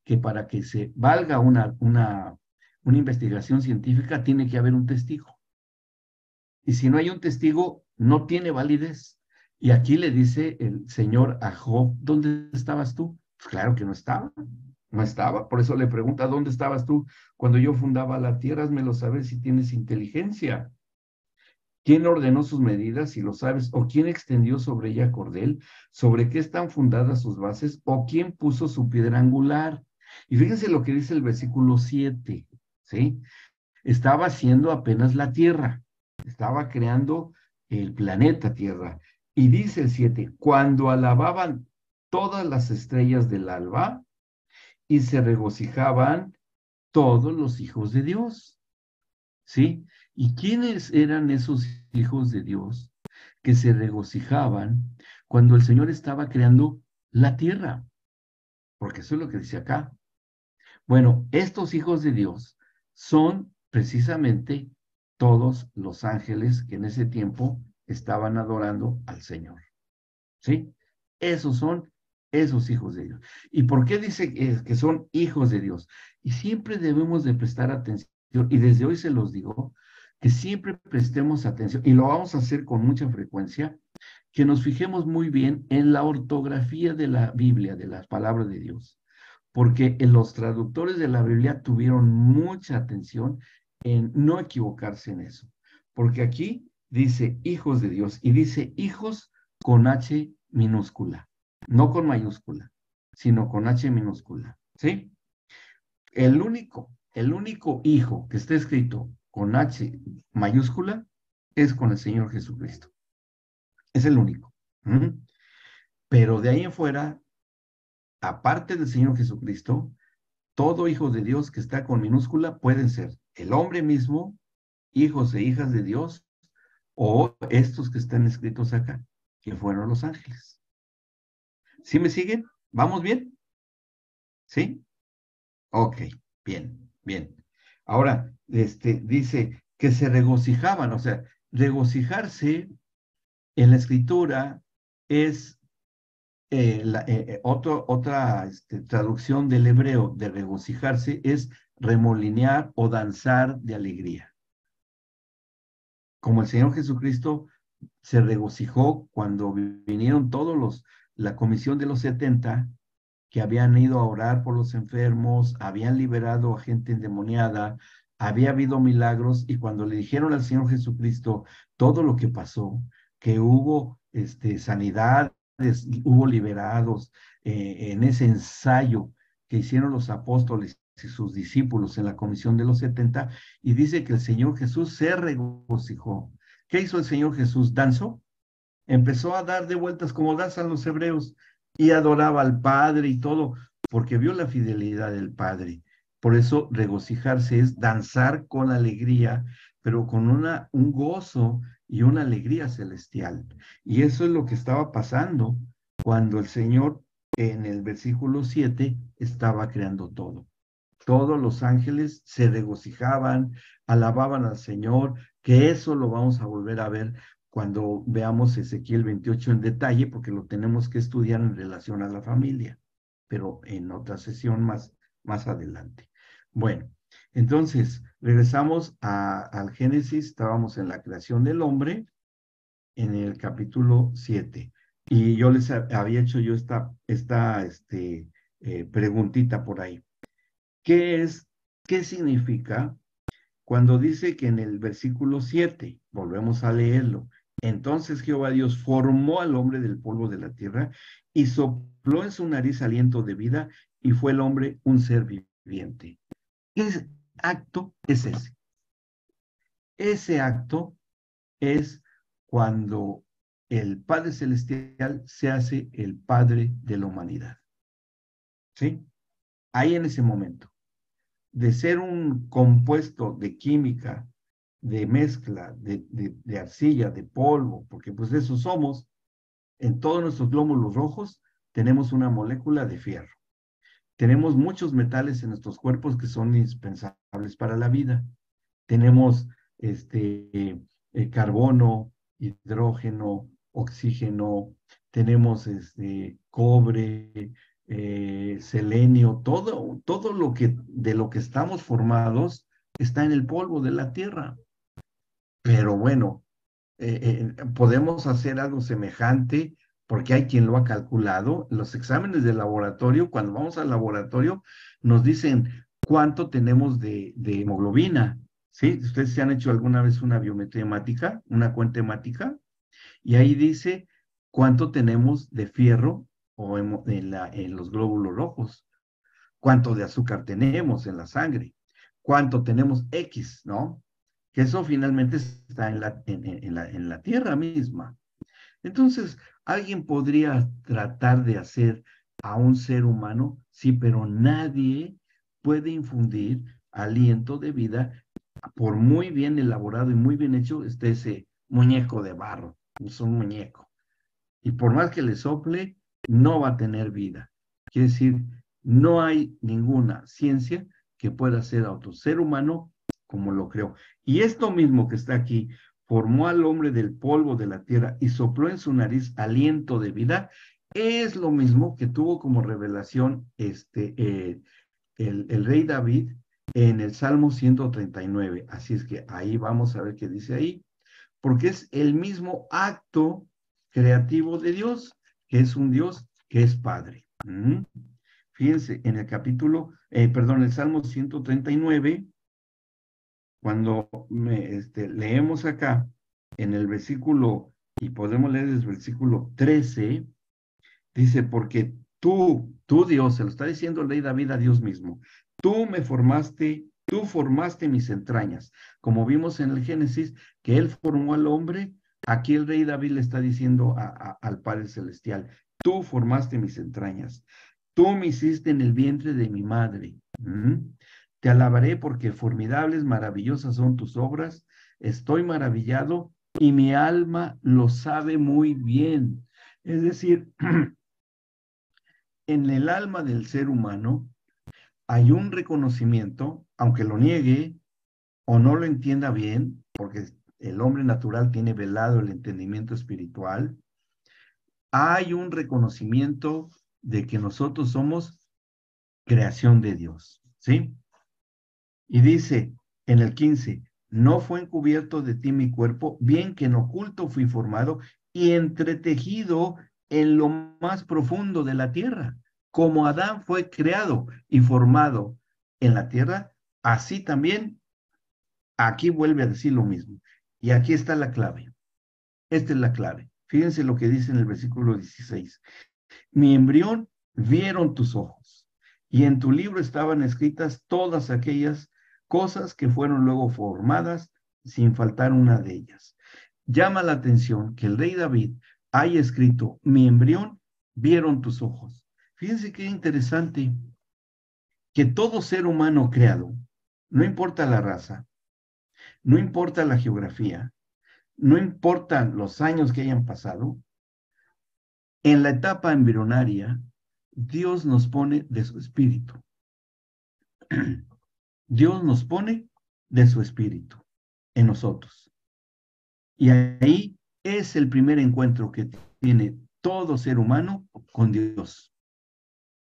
que para que se valga una investigación científica tiene que haber un testigo. Y si no hay un testigo, no tiene validez. Y aquí le dice el Señor a Job, ¿dónde estabas tú? Pues claro que no estaba, no estaba. Por eso le pregunta, ¿dónde estabas tú cuando yo fundaba la tierra? Házmelo saber si tienes inteligencia. ¿Quién ordenó sus medidas, si lo sabes? ¿O quién extendió sobre ella cordel? ¿Sobre qué están fundadas sus bases? ¿O quién puso su piedra angular? Y fíjense lo que dice el versículo 7, ¿sí? Estaba haciendo apenas la tierra, estaba creando el planeta Tierra. Y dice el 7, cuando alababan todas las estrellas del alba y se regocijaban todos los hijos de Dios, ¿sí? ¿Y quiénes eran esos hijos de Dios que se regocijaban cuando el Señor estaba creando la tierra? Porque eso es lo que dice acá. Bueno, estos hijos de Dios son precisamente todos los ángeles que en ese tiempo estaban adorando al Señor. ¿Sí? Esos son esos hijos de Dios. ¿Y por qué dice que son hijos de Dios? Y siempre debemos de prestar atención, y desde hoy se los digo, que siempre prestemos atención, y lo vamos a hacer con mucha frecuencia, que nos fijemos muy bien en la ortografía de la Biblia, de las palabras de Dios, porque los traductores de la Biblia tuvieron mucha atención en no equivocarse en eso, porque aquí dice hijos de Dios y dice hijos con H minúscula, no con mayúscula, sino con H minúscula, ¿sí? El único hijo que está escrito con H mayúscula es con el Señor Jesucristo. Es el único. Pero de ahí en fuera, aparte del Señor Jesucristo, todo hijo de Dios que está con minúscula pueden ser el hombre mismo, hijos e hijas de Dios, o estos que están escritos acá, que fueron los ángeles. ¿Sí me siguen? ¿Vamos bien? ¿Sí? Ok, bien, bien. Ahora, dice que se regocijaban, o sea, regocijarse en la escritura es otra traducción del hebreo de regocijarse es remolinear o danzar de alegría. Como el Señor Jesucristo se regocijó cuando vinieron la comisión de los 70, que habían ido a orar por los enfermos, habían liberado a gente endemoniada, había habido milagros, y cuando le dijeron al Señor Jesucristo todo lo que pasó, que hubo sanidades, hubo liberados en ese ensayo que hicieron los apóstoles y sus discípulos en la comisión de los 70, y dice que el Señor Jesús se regocijó. ¿Qué hizo el Señor Jesús? Danzó. Empezó a dar de vueltas como danzan los hebreos y adoraba al Padre y todo, porque vio la fidelidad del Padre. Por eso regocijarse es danzar con alegría, pero con un gozo y una alegría celestial. Y eso es lo que estaba pasando cuando el Señor en el versículo 7 estaba creando todo. Todos los ángeles se regocijaban, alababan al Señor, que eso lo vamos a volver a ver cuando veamos Ezequiel 28 en detalle, porque lo tenemos que estudiar en relación a la familia, pero en otra sesión más adelante. Bueno, entonces, regresamos al Génesis, estábamos en la creación del hombre, en el capítulo 7, y yo les había hecho yo esta preguntita por ahí. ¿Qué significa cuando dice que en el versículo 7, volvemos a leerlo, entonces Jehová Dios formó al hombre del polvo de la tierra y sopló en su nariz aliento de vida y fue el hombre un ser viviente? ¿Qué acto es ese? Ese acto es cuando el Padre Celestial se hace el Padre de la humanidad. ¿Sí? Ahí en ese momento. De ser un compuesto de química, de mezcla, de arcilla, de polvo, porque pues de eso somos, en todos nuestros glóbulos rojos tenemos una molécula de fierro. Tenemos muchos metales en nuestros cuerpos que son indispensables para la vida. Tenemos carbono, hidrógeno, oxígeno, tenemos cobre, selenio, todo lo que de lo que estamos formados está en el polvo de la tierra. Pero bueno, podemos hacer algo semejante porque hay quien lo ha calculado. Los exámenes de laboratorio, cuando vamos al laboratorio, nos dicen cuánto tenemos de hemoglobina. ¿Sí? Ustedes se han hecho alguna vez una biometría hemática, una cuenta hemática, y ahí dice cuánto tenemos de fierro o en los glóbulos rojos, cuánto de azúcar tenemos en la sangre, cuánto tenemos X, ¿no? Que eso finalmente está en la tierra misma. Entonces, alguien podría tratar de hacer a un ser humano, sí, pero nadie puede infundir aliento de vida, por muy bien elaborado y muy bien hecho esté ese muñeco de barro, es un muñeco. Y por más que le sople, no va a tener vida. Quiere decir, no hay ninguna ciencia que pueda hacer a otro ser humano como lo creó. Y esto mismo que está aquí, formó al hombre del polvo de la tierra y sopló en su nariz aliento de vida, es lo mismo que tuvo como revelación el rey David en el Salmo 139. Así es que ahí vamos a ver qué dice ahí, porque es el mismo acto creativo de Dios, que es un Dios que es Padre. Fíjense, en el el Salmo 139, cuando leemos acá, en el versículo, y podemos leer desde el versículo 13, dice, porque tú Dios, se lo está diciendo el rey David a Dios mismo, tú formaste mis entrañas. Como vimos en el Génesis, que él formó al hombre, aquí el rey David le está diciendo al Padre Celestial, tú formaste mis entrañas, tú me hiciste en el vientre de mi madre. Te alabaré porque formidables, maravillosas son tus obras, estoy maravillado y mi alma lo sabe muy bien. Es decir, en el alma del ser humano hay un reconocimiento, aunque lo niegue o no lo entienda bien, porque el hombre natural tiene velado el entendimiento espiritual, hay un reconocimiento de que nosotros somos creación de Dios, ¿sí? Y dice en el 15, no fue encubierto de ti mi cuerpo, bien que en oculto fui formado y entretejido en lo más profundo de la tierra. Como Adán fue creado y formado en la tierra, así también aquí vuelve a decir lo mismo. Y aquí está la clave. Esta es la clave. Fíjense lo que dice en el versículo 16. Mi embrión vieron tus ojos y en tu libro estaban escritas todas aquellas cosas que fueron luego formadas sin faltar una de ellas. Llama la atención que el rey David haya escrito, mi embrión vieron tus ojos. Fíjense qué interesante que todo ser humano creado, no importa la raza, no importa la geografía, no importan los años que hayan pasado, en la etapa embrionaria, Dios nos pone de su espíritu. Dios nos pone de su espíritu en nosotros. Y ahí es el primer encuentro que tiene todo ser humano con Dios.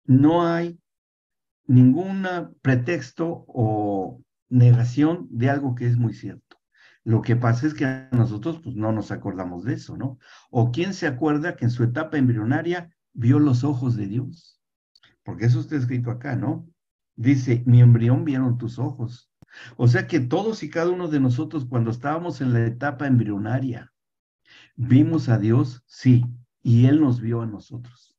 No hay ningún pretexto o negación de algo que es muy cierto. Lo que pasa es que a nosotros pues, no nos acordamos de eso, ¿no? O quién se acuerda que en su etapa embrionaria vio los ojos de Dios. Porque eso está escrito acá, ¿no? Dice, mi embrión vieron tus ojos. O sea que todos y cada uno de nosotros cuando estábamos en la etapa embrionaria, vimos a Dios, sí, y Él nos vio a nosotros.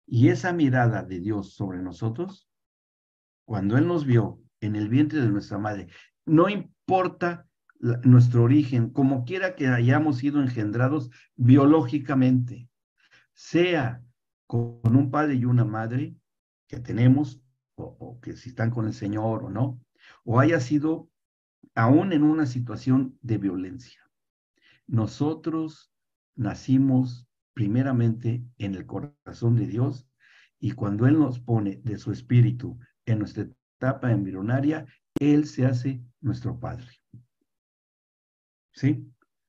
Y esa mirada de Dios sobre nosotros, cuando Él nos vio en el vientre de nuestra madre, no importa nuestro origen, como quiera que hayamos sido engendrados biológicamente, sea con un padre y una madre que tenemos, o que si están con el Señor o no, o haya sido aún en una situación de violencia. Nosotros nacimos primeramente en el corazón de Dios y cuando Él nos pone de su espíritu en nuestra etapa embrionaria, Él se hace nuestro Padre. ¿Sí?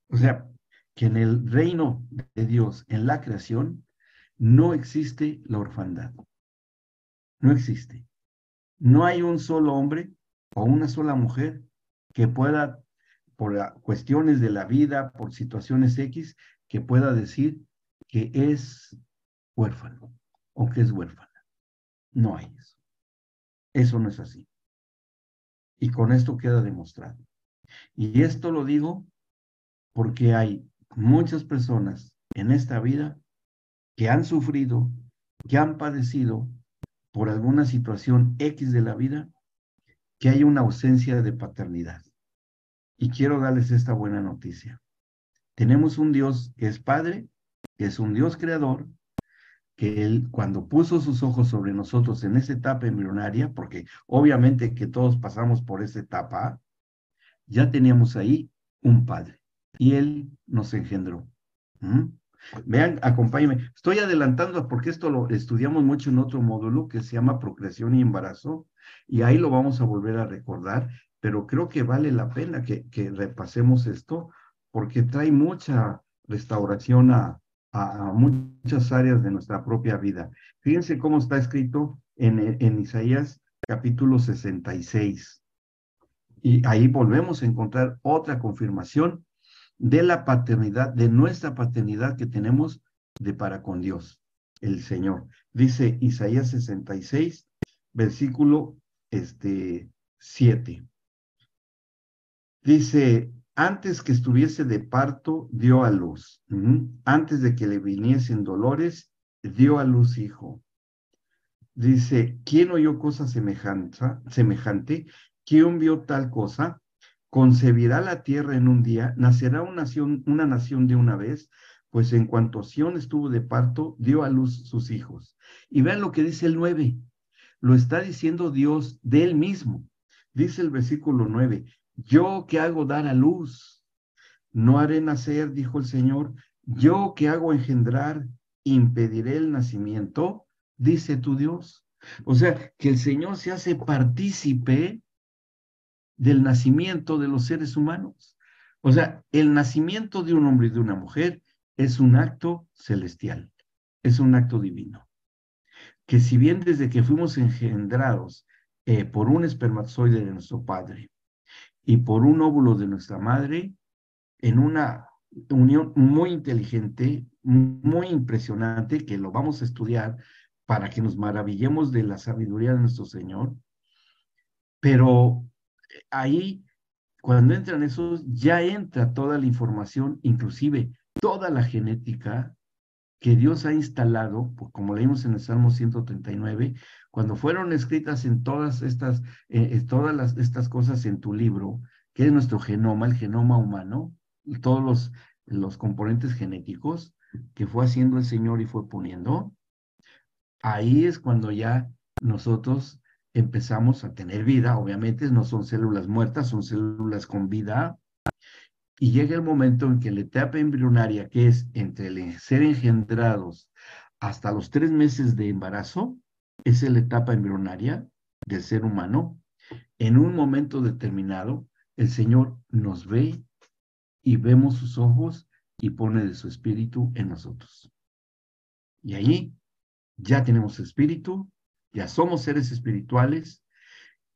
O sea, que en el reino de Dios, en la creación, no existe la orfandad. No existe. No hay un solo hombre o una sola mujer que pueda, por cuestiones de la vida, por situaciones X, que pueda decir que es huérfano o que es huérfana. No hay eso. Eso no es así. Y con esto queda demostrado. Y esto lo digo porque hay muchas personas en esta vida que han sufrido, que han padecido por alguna situación X de la vida, que hay una ausencia de paternidad. Y quiero darles esta buena noticia. Tenemos un Dios que es Padre, que es un Dios creador, que Él cuando puso sus ojos sobre nosotros en esa etapa embrionaria, porque obviamente que todos pasamos por esa etapa, ya teníamos ahí un Padre y Él nos engendró. ¿Mm? Vean, acompáñenme. Estoy adelantando porque esto lo estudiamos mucho en otro módulo que se llama Procreación y Embarazo, y ahí lo vamos a volver a recordar, pero creo que vale la pena que repasemos esto porque trae mucha restauración a muchas áreas de nuestra propia vida. Fíjense cómo está escrito en Isaías capítulo 66. Y ahí volvemos a encontrar otra confirmación de la paternidad, de nuestra paternidad que tenemos de para con Dios, el Señor. Dice Isaías 66, versículo 7. Dice, antes que estuviese de parto, dio a luz. Antes de que le viniesen dolores, dio a luz hijo. Dice, ¿quién oyó cosa semejante? ¿Quién vio tal cosa? Concebirá la tierra en un día, nacerá una nación de una vez, pues en cuanto Sión estuvo de parto, dio a luz sus hijos. Y vean lo que dice el 9, lo está diciendo Dios de él mismo. Dice el versículo 9, yo que hago dar a luz, no haré nacer, dijo el Señor, yo que hago engendrar, impediré el nacimiento, dice tu Dios. O sea, que el Señor se hace partícipe del nacimiento de los seres humanos. O sea, el nacimiento de un hombre y de una mujer es un acto celestial, es un acto divino. Que si bien desde que fuimos engendrados por un espermatozoide de nuestro padre y por un óvulo de nuestra madre, en una unión muy inteligente, muy impresionante, que lo vamos a estudiar para que nos maravillemos de la sabiduría de nuestro Señor, pero ahí, cuando entran esos, ya entra toda la información, inclusive toda la genética que Dios ha instalado, pues, como leímos en el Salmo 139, cuando fueron escritas en todas estas cosas en tu libro, que es nuestro genoma, el genoma humano, y todos los componentes genéticos que fue haciendo el Señor y fue poniendo, ahí es cuando ya nosotros empezamos a tener vida. Obviamente no son células muertas, son células con vida, y llega el momento en que la etapa embrionaria, que es entre el ser engendrados hasta los 3 meses de embarazo, esa es la etapa embrionaria del ser humano. En un momento determinado, el Señor nos ve y vemos sus ojos y pone de su espíritu en nosotros. Y ahí ya tenemos espíritu, ya somos seres espirituales.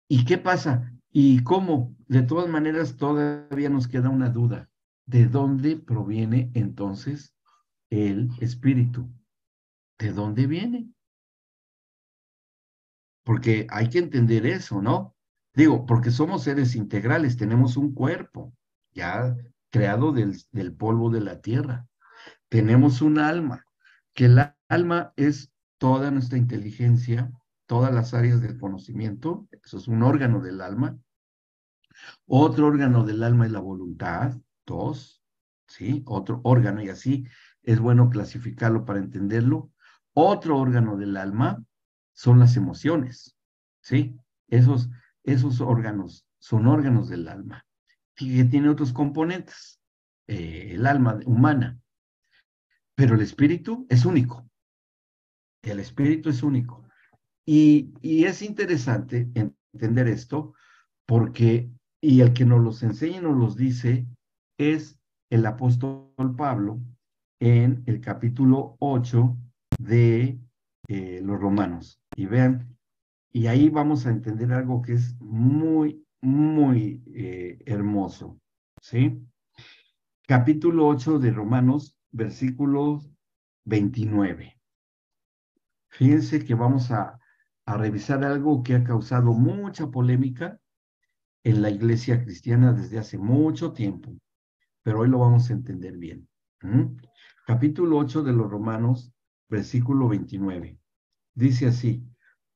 ¿Y qué pasa? ¿Y cómo? De todas maneras, todavía nos queda una duda. ¿De dónde proviene entonces el espíritu? ¿De dónde viene? Porque hay que entender eso, ¿no? Digo, porque somos seres integrales, tenemos un cuerpo ya creado del polvo de la tierra. Tenemos un alma, que el alma es toda nuestra inteligencia, todas las áreas del conocimiento, eso es un órgano del alma. Otro órgano del alma es la voluntad, 2, ¿sí? Otro órgano, y así es bueno clasificarlo para entenderlo. Otro órgano del alma son las emociones, ¿sí? Esos órganos son órganos del alma, que tiene otros componentes, el alma humana, pero el espíritu es único. El espíritu es único. Y es interesante entender esto porque, y el que nos los enseña y nos los dice, es el apóstol Pablo en el capítulo 8 de los Romanos. Y vean, y ahí vamos a entender algo que es muy, muy hermoso, ¿sí? Capítulo 8 de Romanos, versículo 29. Fíjense que vamos a revisar algo que ha causado mucha polémica en la iglesia cristiana desde hace mucho tiempo, pero hoy lo vamos a entender bien. Capítulo 8 de los Romanos, versículo 29. Dice así,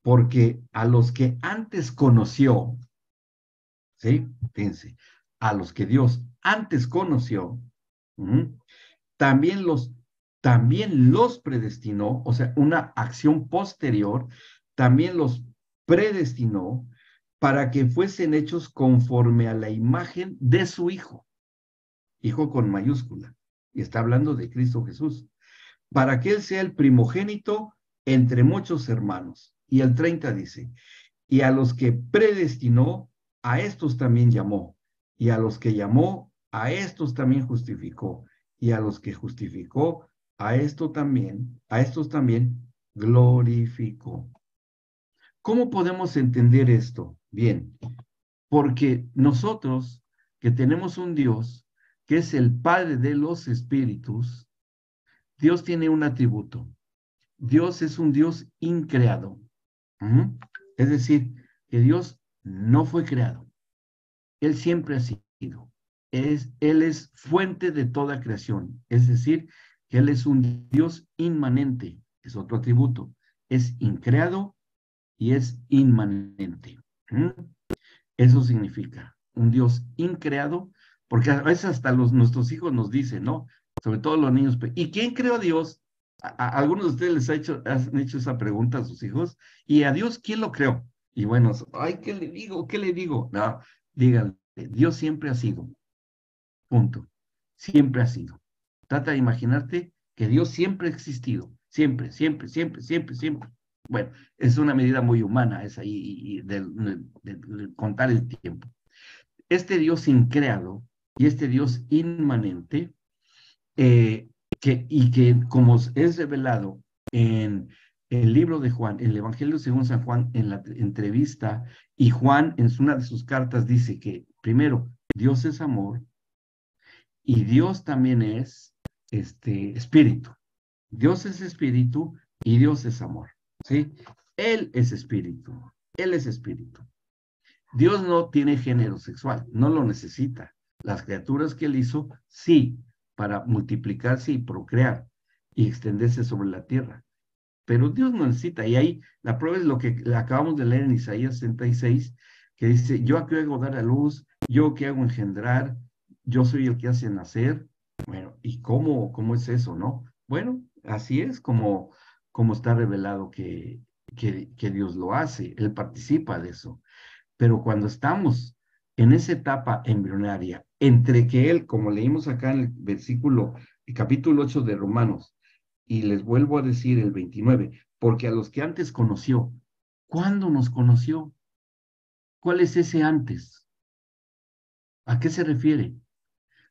porque a los que antes conoció, ¿sí? Fíjense, a los que Dios antes conoció, también los predestinó, o sea, una acción posterior, también los predestinó para que fuesen hechos conforme a la imagen de su Hijo, Hijo con mayúscula, y está hablando de Cristo Jesús, para que Él sea el primogénito entre muchos hermanos. Y el 30 dice, y a los que predestinó, a estos también llamó, y a los que llamó, a estos también justificó, y a los que justificó, a estos también glorificó. ¿Cómo podemos entender esto? Bien, porque nosotros que tenemos un Dios que es el Padre de los espíritus, Dios tiene un atributo. Dios es un Dios increado. Es decir, que Dios no fue creado. Él siempre ha sido. Él es fuente de toda creación. Es decir, que Él es un Dios inmanente. Es otro atributo. Es increado y es inmanente. Eso significa un Dios increado, porque a veces hasta nuestros hijos nos dicen, ¿no? Sobre todo los niños. ¿Y quién creó a Dios? Algunos de ustedes han hecho esa pregunta a sus hijos. ¿Y a Dios quién lo creó? Y bueno, ay, ¿qué le digo? ¿Qué le digo? No, díganle, Dios siempre ha sido. Punto. Siempre ha sido. Trata de imaginarte que Dios siempre ha existido. Siempre, siempre, siempre, siempre, siempre. Bueno, es una medida muy humana esa y de contar el tiempo. Este Dios increado y este Dios inmanente, que como es revelado en el libro de Juan, el Evangelio según San Juan, en la entrevista, y Juan en una de sus cartas dice que, primero, Dios es amor y Dios también es espíritu. Dios es espíritu y Dios es amor, ¿sí? Él es espíritu, Él es espíritu. Dios no tiene género sexual, no lo necesita. Las criaturas que Él hizo, sí, para multiplicarse y procrear. y extenderse sobre la tierra. Pero Dios no necesita, y ahí la prueba es lo que acabamos de leer en Isaías 66, que dice, yo aquí hago dar a luz, yo que hago engendrar, yo soy el que hace nacer. Bueno, ¿y cómo es eso, no? Bueno, así es como está revelado que Dios lo hace, Él participa de eso. Pero cuando estamos en esa etapa embrionaria, entre que Él, como leímos acá en el capítulo 8 de Romanos, y les vuelvo a decir el 29, porque a los que antes conoció, ¿cuándo nos conoció? ¿Cuál es ese antes? ¿A qué se refiere?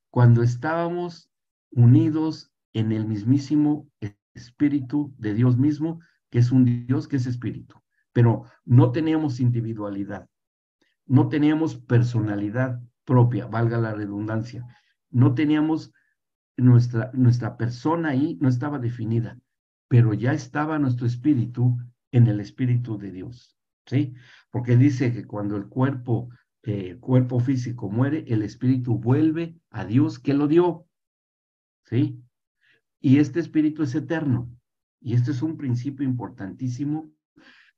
Cuando estábamos unidos en el mismísimo Espíritu de Dios mismo, que es un Dios que es Espíritu, pero no teníamos individualidad, no teníamos personalidad propia, valga la redundancia, no teníamos nuestra persona ahí, no estaba definida, pero ya estaba nuestro espíritu en el Espíritu de Dios, ¿sí? Porque dice que cuando el cuerpo físico muere, el espíritu vuelve a Dios que lo dio, ¿sí? Y este espíritu es eterno. Y este es un principio importantísimo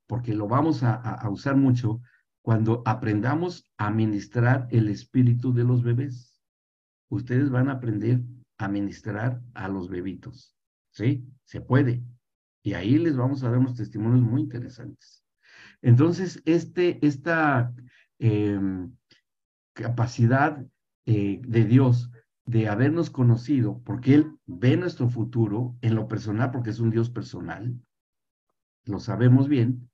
porque lo vamos a usar mucho cuando aprendamos a ministrar el espíritu de los bebés. Ustedes van a aprender a ministrar a los bebitos, ¿sí? Se puede. Y ahí les vamos a dar unos testimonios muy interesantes. Entonces, esta eh, capacidad de Dios de habernos conocido, porque Él ve nuestro futuro en lo personal, porque es un Dios personal, lo sabemos bien,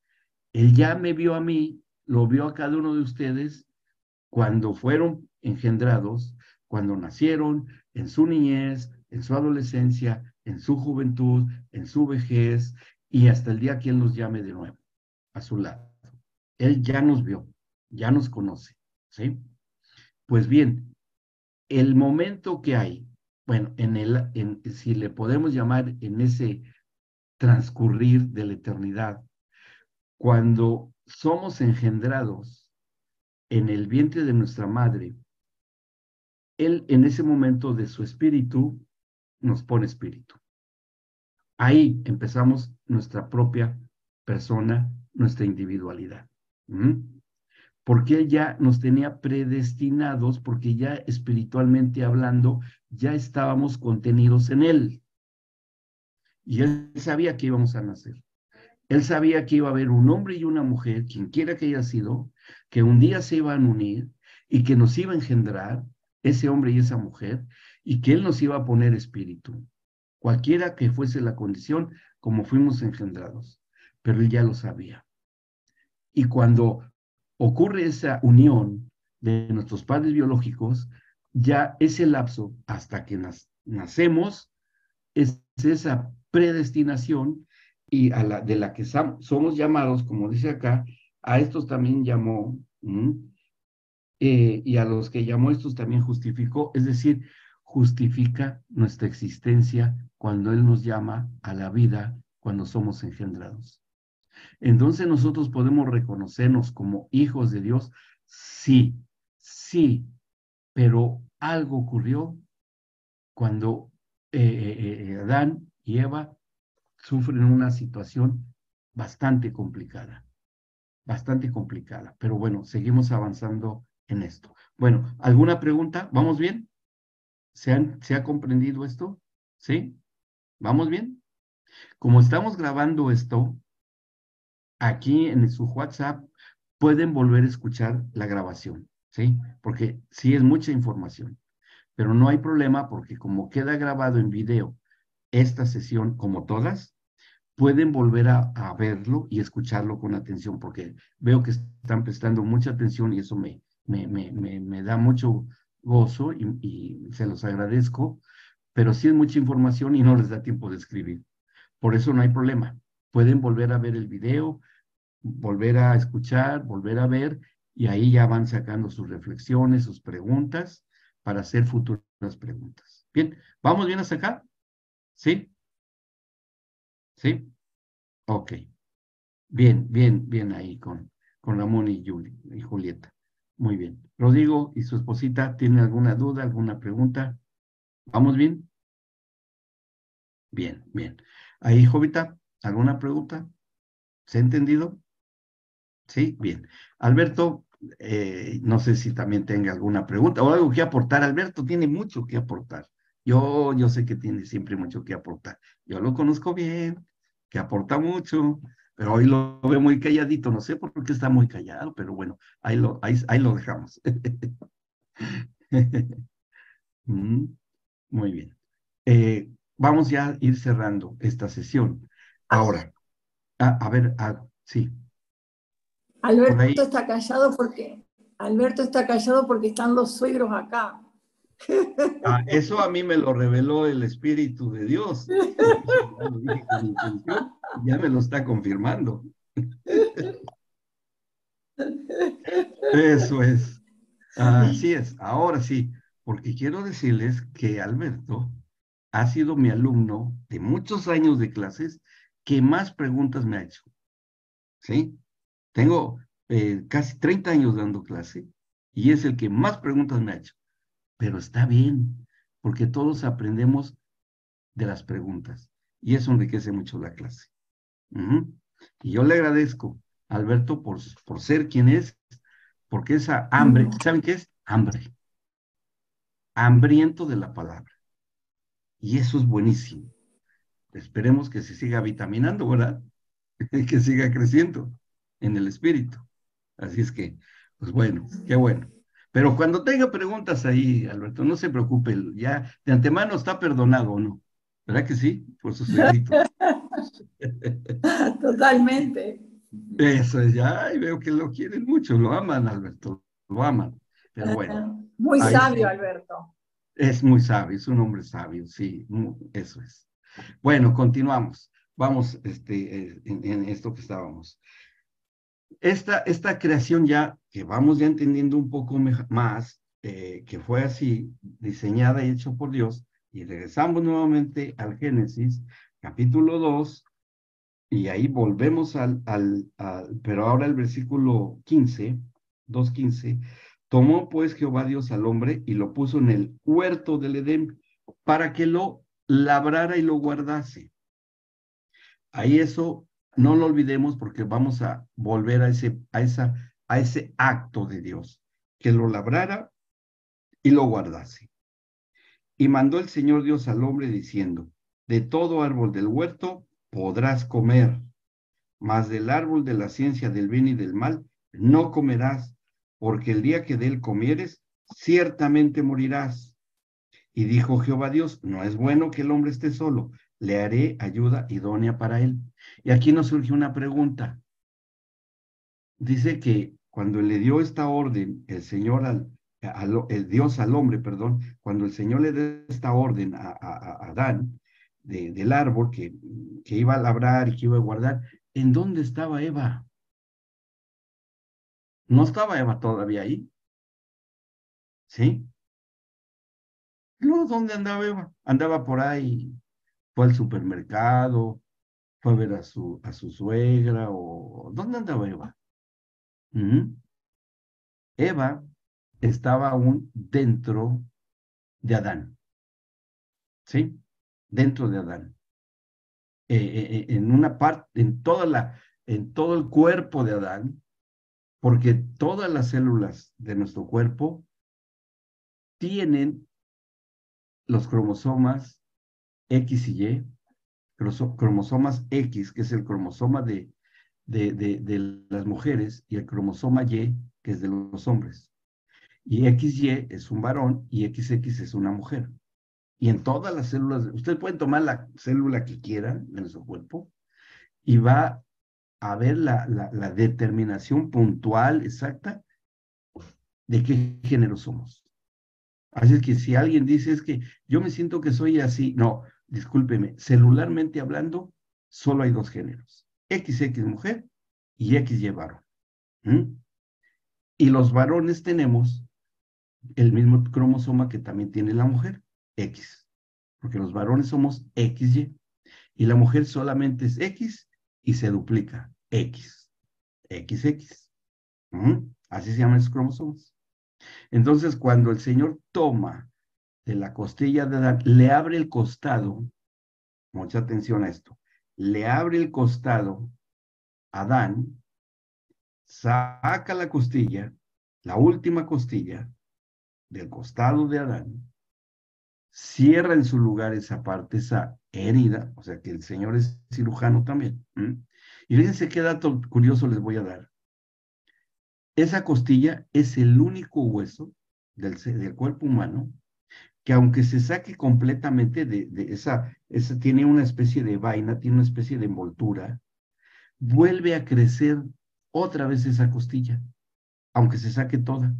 Él ya me vio a mí, lo vio a cada uno de ustedes cuando fueron engendrados, cuando nacieron, en su niñez, en su adolescencia, en su juventud, en su vejez, y hasta el día que Él nos llame de nuevo a su lado. Él ya nos vio, ya nos conoce, ¿sí? Pues bien, el momento que hay, bueno, si le podemos llamar en ese transcurrir de la eternidad, cuando somos engendrados en el vientre de nuestra madre, Él en ese momento de su espíritu nos pone espíritu. Ahí empezamos nuestra propia persona, nuestra individualidad. Porque Él ya nos tenía predestinados, porque ya espiritualmente hablando, ya estábamos contenidos en Él. Y Él sabía que íbamos a nacer. Él sabía que iba a haber un hombre y una mujer, quien quiera que haya sido, que un día se iban a unir y que nos iba a engendrar ese hombre y esa mujer, y que Él nos iba a poner espíritu, cualquiera que fuese la condición como fuimos engendrados. Pero Él ya lo sabía. Y cuando ocurre esa unión de nuestros padres biológicos, ya ese lapso hasta que nacemos es esa predestinación y de la que somos llamados, como dice acá, a estos también llamó, y a los que llamó estos también justificó, es decir, justifica nuestra existencia cuando Él nos llama a la vida, cuando somos engendrados. Entonces nosotros podemos reconocernos como hijos de Dios, sí, sí, pero algo ocurrió cuando Adán y Eva sufren una situación bastante complicada. Pero bueno, seguimos avanzando en esto. Bueno, ¿alguna pregunta? ¿Vamos bien? ¿Se ha comprendido esto? ¿Sí? ¿Vamos bien? Como estamos grabando esto, aquí en su WhatsApp pueden volver a escuchar la grabación, ¿sí? Porque sí es mucha información, pero no hay problema porque como queda grabado en video esta sesión, como todas, pueden volver a verlo y escucharlo con atención, porque veo que están prestando mucha atención y eso me da mucho gozo y se los agradezco, pero sí es mucha información y no les da tiempo de escribir. Por eso no hay problema. Pueden volver a ver el video, volver a escuchar, volver a ver, y ahí ya van sacando sus reflexiones, sus preguntas, para hacer futuras preguntas. Bien, ¿vamos bien hasta acá? ¿Sí? ¿Sí? Ok. Bien ahí con Ramón y Julieta. Muy bien. Rodrigo y su esposita, ¿tienen alguna duda, alguna pregunta? ¿Vamos bien? Bien, bien. Ahí, Jovita, ¿alguna pregunta? ¿Se ha entendido? Sí, bien. Alberto, no sé si también tenga alguna pregunta o algo que aportar. Alberto tiene mucho que aportar. Yo sé que tiene siempre mucho que aportar. Yo lo conozco bien, que aporta mucho, pero hoy lo veo muy calladito. No sé por qué está muy callado, pero bueno, ahí lo dejamos. Mm, muy bien. Vamos ya a ir cerrando esta sesión. Ahora, a ver, sí, por Alberto ahí. está callado porque están los suegros acá. Eso a mí me lo reveló el Espíritu de Dios. Eso ya lo dije con intención, ya me lo está confirmando. Eso es. Así es, ahora sí, porque quiero decirles que Alberto ha sido mi alumno de muchos años de clases que más preguntas me ha hecho, ¿sí? Tengo casi 30 años dando clase y es el que más preguntas me ha hecho, pero está bien, porque todos aprendemos de las preguntas y eso enriquece mucho la clase. Ujú. Y yo le agradezco a Alberto por ser quien es, porque esa hambre, ¿saben qué es? Hambre, hambriento de la palabra. Y eso es buenísimo. Esperemos que se siga vitaminando, ¿verdad? Que siga creciendo en el espíritu. Así es que, pues bueno, qué bueno. Pero cuando tenga preguntas ahí, Alberto, no se preocupe, ya de antemano está perdonado, ¿o no? ¿Verdad que sí? Por su suegrito. Totalmente. Eso es, ya, y veo que lo quieren mucho, lo aman, Alberto, lo aman. Pero bueno, Muy ahí sabio, sí, Alberto. es muy sabio, es un hombre sabio, sí, eso es. Bueno, continuamos. Vamos en esto que estábamos. Esta creación ya, que vamos ya entendiendo un poco más, que fue así, diseñada y hecha por Dios, y regresamos nuevamente al Génesis, capítulo 2, y ahí volvemos pero ahora el versículo 15, 2:15, tomó pues Jehová Dios al hombre y lo puso en el huerto del Edén para que lo labrara y lo guardase. Ahí eso no lo olvidemos porque vamos a volver a ese acto de Dios, que lo labrara y lo guardase. Y mandó el Señor Dios al hombre diciendo, de todo árbol del huerto podrás comer, mas del árbol de la ciencia del bien y del mal no comerás, porque el día que de él comieres, ciertamente morirás. Y dijo Jehová Dios, no es bueno que el hombre esté solo, le haré ayuda idónea para él. Y aquí nos surge una pregunta. Dice que cuando le dio esta orden, el Señor el Dios al hombre, perdón, cuando el Señor le dio esta orden a Adán del árbol que iba a labrar y que iba a guardar, ¿en dónde estaba Eva? No estaba Eva todavía ahí, ¿sí? No, ¿dónde andaba Eva? Andaba por ahí, fue al supermercado, fue a ver a su suegra, o ¿dónde andaba Eva? Ujú. Eva estaba aún dentro de Adán, ¿sí? Dentro de Adán. En una parte, en todo el cuerpo de Adán, porque todas las células de nuestro cuerpo tienen los cromosomas X y Y, cromosomas X, que es el cromosoma de las mujeres, y el cromosoma Y, que es de los hombres. Y XY es un varón y XX es una mujer. Y en todas las células, ustedes pueden tomar la célula que quieran de nuestro cuerpo y va a ver la determinación puntual, exacta, de qué género somos. Así es que si alguien dice es que yo me siento que soy así, no, discúlpeme, celularmente hablando, solo hay dos géneros, XX mujer y XY varón. ¿Mm? Y los varones tenemos el mismo cromosoma que también tiene la mujer, X, porque los varones somos XY y la mujer solamente es X y se duplica, X, XX. Así se llaman esos cromosomas. Entonces, cuando el Señor toma de la costilla de Adán, le abre el costado mucha atención a esto, le abre el costado a Adán, saca la costilla, la última costilla del costado de Adán, cierra en su lugar esa parte, esa herida, o sea que el Señor es cirujano también. Y fíjense qué dato curioso les voy a dar. Esa costilla es el único hueso del cuerpo humano que aunque se saque completamente de esa tiene una especie de vaina, tiene una especie de envoltura, vuelve a crecer otra vez esa costilla, aunque se saque toda,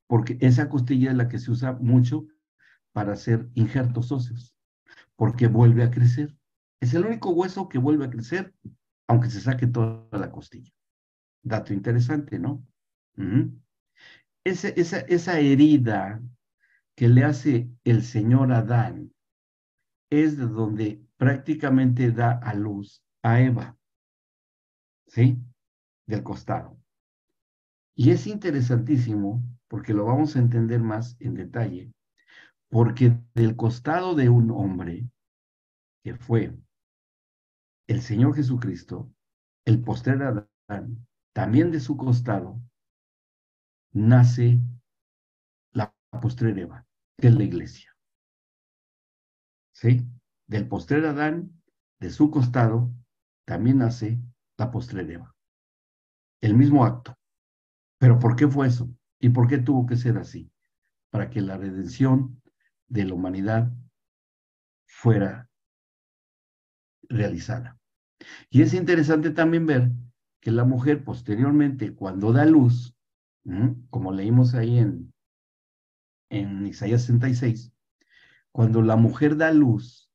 porque esa costilla es la que se usa mucho para hacer injertos óseos, porque vuelve a crecer. Es el único hueso que vuelve a crecer, aunque se saque toda la costilla. Dato interesante, ¿no? Esa herida que le hace el señor Adán es de donde prácticamente da a luz a Eva, ¿sí? Del costado. Y es interesantísimo, porque lo vamos a entender más en detalle, porque del costado de un hombre, que fue el Señor Jesucristo, el postrer Adán, también de su costado, nace la postrer Eva, que es la iglesia. ¿Sí? Del postrer Adán, de su costado, también nace la postrer Eva. El mismo acto. ¿Pero por qué fue eso? ¿Y por qué tuvo que ser así? Para que la redención de la humanidad fuera realizada. Y es interesante también ver que la mujer posteriormente, cuando da luz, como leímos ahí en Isaías 66, cuando la mujer da luz,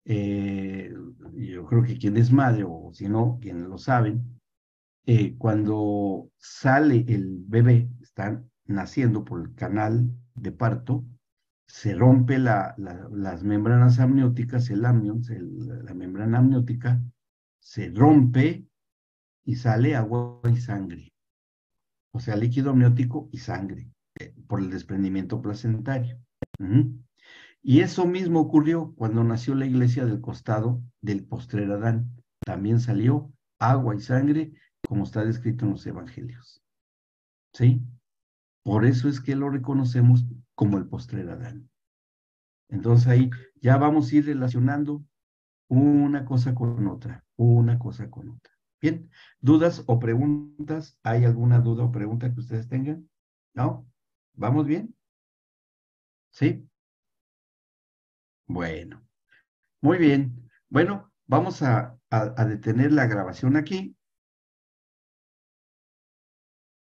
yo creo que quien es madre, o si no, quienes lo saben, cuando sale el bebé, está naciendo por el canal de parto, se rompe las membranas amnióticas, el amnion, la membrana amniótica, se rompe y sale agua y sangre, o sea, líquido amniótico y sangre, por el desprendimiento placentario. Y eso mismo ocurrió cuando nació la iglesia del costado del postrer Adán. También salió agua y sangre, como está descrito en los evangelios. ¿Sí? Por eso es que lo reconocemos como el postrer Adán. Entonces ahí ya vamos a ir relacionando una cosa con otra, una cosa con otra. Bien, ¿dudas o preguntas? ¿Hay alguna duda o pregunta que ustedes tengan? ¿No? ¿Vamos bien? ¿Sí? Bueno, muy bien. Bueno, vamos a detener la grabación aquí